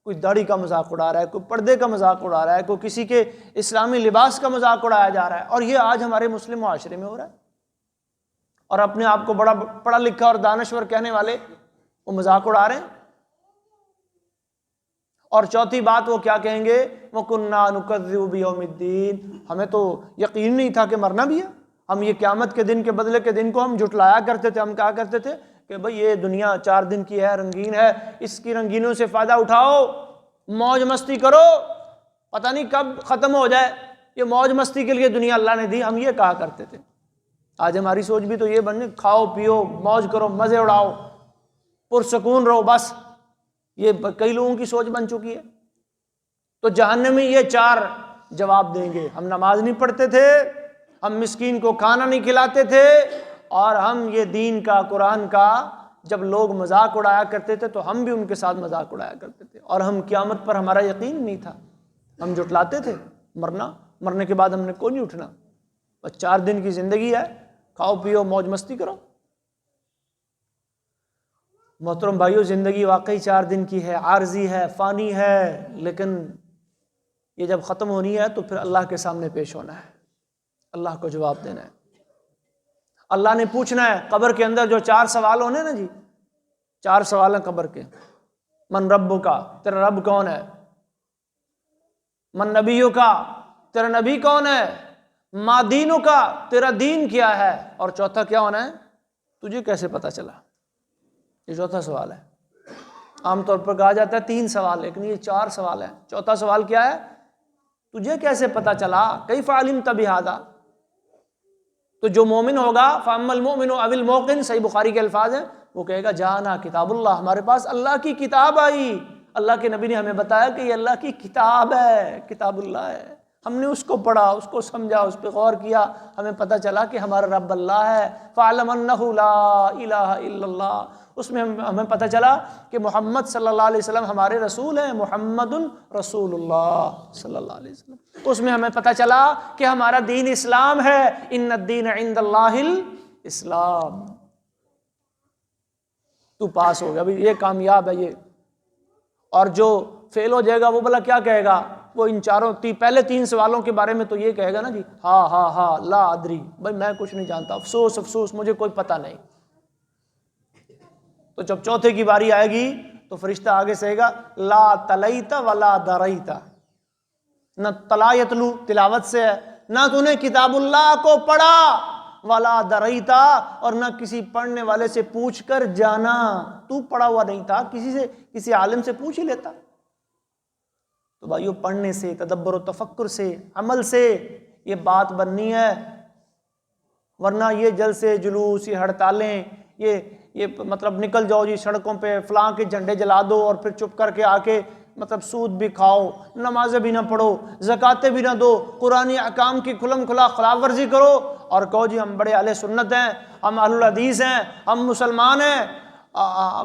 Speaker 1: کوئی داڑھی کا مذاق اڑا رہا ہے، کوئی پردے کا مذاق اڑا رہا ہے، کوئی کسی کے اسلامی لباس کا مذاق اڑایا جا رہا ہے، اور یہ آج ہمارے مسلم معاشرے میں ہو رہا ہے۔ اور اپنے آپ کو بڑا پڑھا لکھا اور دانشور کہنے والے وہ مذاق اڑا رہے ہیں۔ اور چوتھی بات وہ کیا کہیں گے؟ وَكُنَّا نُكَذِّبُ بِيَوْمِ الدِّينِ، ہمیں تو یقین نہیں تھا کہ مرنا بھی ہے، ہم یہ قیامت کے دن کے بدلے کے دن کو ہم جھٹلایا کرتے تھے۔ ہم کہا کرتے تھے کہ بھئی یہ دنیا 4 دن کی ہے، رنگین ہے، اس کی رنگینوں سے فائدہ اٹھاؤ، موج مستی کرو، پتہ نہیں کب ختم ہو جائے، یہ موج مستی کے لیے دنیا اللہ نے دی، ہم یہ کہا کرتے تھے۔ آج ہماری سوچ بھی تو یہ بننے، کھاؤ پیو موج کرو، مزے اڑاؤ، پرسکون رہو، بس یہ کئی لوگوں کی سوچ بن چکی ہے۔ تو جہنمی یہ 4 جواب دیں گے، ہم نماز نہیں پڑھتے تھے، ہم مسکین کو کھانا نہیں کھلاتے تھے، اور ہم یہ دین کا، قرآن کا جب لوگ مذاق اڑایا کرتے تھے تو ہم بھی ان کے ساتھ مذاق اڑایا کرتے تھے، اور ہم قیامت پر ہمارا یقین نہیں تھا، ہم جھٹلاتے تھے مرنے کے بعد ہم نے کوئی نہیں اٹھنا، بس 4 دن کی زندگی ہے، کھاؤ پیو موج مستی کرو۔ محترم بھائیو، زندگی واقعی 4 دن کی ہے، عارضی ہے، فانی ہے، لیکن یہ جب ختم ہونی ہے تو پھر اللہ کے سامنے پیش ہونا ہے، اللہ کو جواب دینا ہے، اللہ نے پوچھنا ہے۔ قبر کے اندر جو 4 سوال ہونے نا جی، 4 سوال ہیں قبر کے۔ من ربک، تیرا رب کون ہے؟ من نبیک، تیرا نبی کون ہے؟ ما دینک، تیرا دین کیا ہے؟ اور چوتھا کیا ہونا ہے؟ تجھے کیسے پتا چلا؟ یہ چوتھا سوال ہے۔ عام طور پر کہا جاتا ہے 3 سوال، لیکن یہ 4 سوال ہیں۔ چوتھا سوال کیا ہے؟ تجھے کیسے پتا چلا؟ کیف علمت بہذا؟ تو جو مومن ہوگا، فَأَمَّا الْمُؤْمِنُ أَوِ الْمُوقِنُ، صحیح بخاری کے الفاظ ہیں، وہ کہے گا جانا کتاب اللہ، ہمارے پاس اللہ کی کتاب آئی، اللہ کے نبی نے ہمیں بتایا کہ یہ اللہ کی کتاب ہے، کتاب اللہ ہے، ہم نے اس کو پڑھا، اس کو سمجھا، اس پہ غور کیا، ہمیں پتہ چلا کہ ہمارا رب اللہ ہے۔ فَعَلَمَ أَنَّهُ لَا إِلَهَ إِلَّا اللَّهُ، اس میں ہمیں پتہ چلا کہ محمد صلی اللہ علیہ وسلم ہمارے رسول ہیں، محمد رسول اللہ صلی اللہ علیہ وسلم۔ اس میں ہمیں پتہ چلا کہ ہمارا دین اسلام ہے، ان الدین عند اللہ الاسلام۔ تو پاس ہو گیا، یہ کامیاب ہے یہ۔ اور جو فیل ہو جائے گا وہ بلا کیا کہے گا؟ وہ ان پہلے 3 سوالوں کے بارے میں تو یہ کہے گا نا جی ہاں لا ادری، بھائی میں کچھ نہیں جانتا، افسوس مجھے کوئی پتہ نہیں۔ تو جب چوتھے کی باری آئے گی تو فرشتہ آگے سے گا لا تلیت ولا دریت، نہ تلا یتلو تلاوت سے ہے، نہ تو نے کتاب اللہ کو پڑھا، ولا دریتا اور نہ کسی پڑھنے والے سے پوچھ کر جانا، تو پڑھا ہوا نہیں تھا، کسی عالم سے پوچھ ہی لیتا۔ تو بھائیو پڑھنے سے، تدبر و تفکر سے، عمل سے یہ بات بننی ہے، ورنہ یہ جلسے جلوس، یہ ہڑتالیں، یہ مطلب نکل جاؤ جی سڑکوں پہ، فلاں کے جھنڈے جلا دو اور پھر چپ کر کے آ کے مطلب سود بھی کھاؤ، نمازیں بھی نہ پڑھو، زکاتیں بھی نہ دو، قرآنی احکام کی کھلم کھلا خلاف ورزی کرو اور کہو جی ہم بڑے اہل سنت ہیں، ہم اہل الحدیث ہیں، ہم مسلمان ہیں،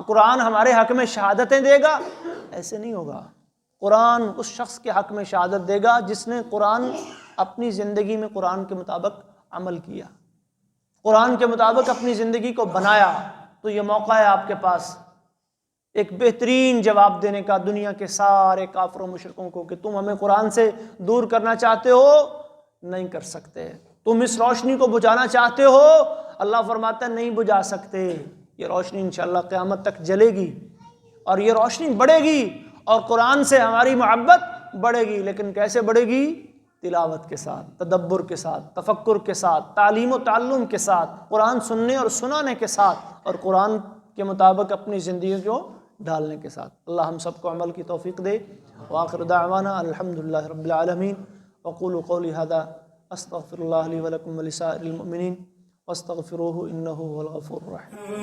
Speaker 1: قرآن ہمارے حق میں شہادتیں دے گا۔ ایسے نہیں ہوگا۔ قرآن اس شخص کے حق میں شہادت دے گا جس نے قرآن اپنی زندگی میں قرآن کے مطابق عمل کیا، قرآن کے مطابق اپنی زندگی کو بنایا۔ تو یہ موقع ہے آپ کے پاس ایک بہترین جواب دینے کا دنیا کے سارے کافروں مشرکوں کو کہ تم ہمیں قرآن سے دور کرنا چاہتے ہو، نہیں کر سکتے، تم اس روشنی کو بجھانا چاہتے ہو، اللہ فرماتا ہے نہیں بجھا سکتے، یہ روشنی انشاءاللہ قیامت تک جلے گی اور یہ روشنی بڑھے گی اور قرآن سے ہماری محبت بڑھے گی، لیکن کیسے بڑھے گی؟ تلاوت کے ساتھ، تدبر کے ساتھ، تفکر کے ساتھ، تعلیم و تعلم کے ساتھ، قرآن سننے اور سنانے کے ساتھ اور قرآن کے مطابق اپنی زندگی کو ڈالنے کے ساتھ۔ اللہ ہم سب کو عمل کی توفیق دے۔ وآخر دعوانا الحمدللہ رب العالمین، وقولوا قولی ھذا استغفر اللہ لی ولکم ولسائر المؤمنین واستغفروہ انہ هو الغفور الرحیم۔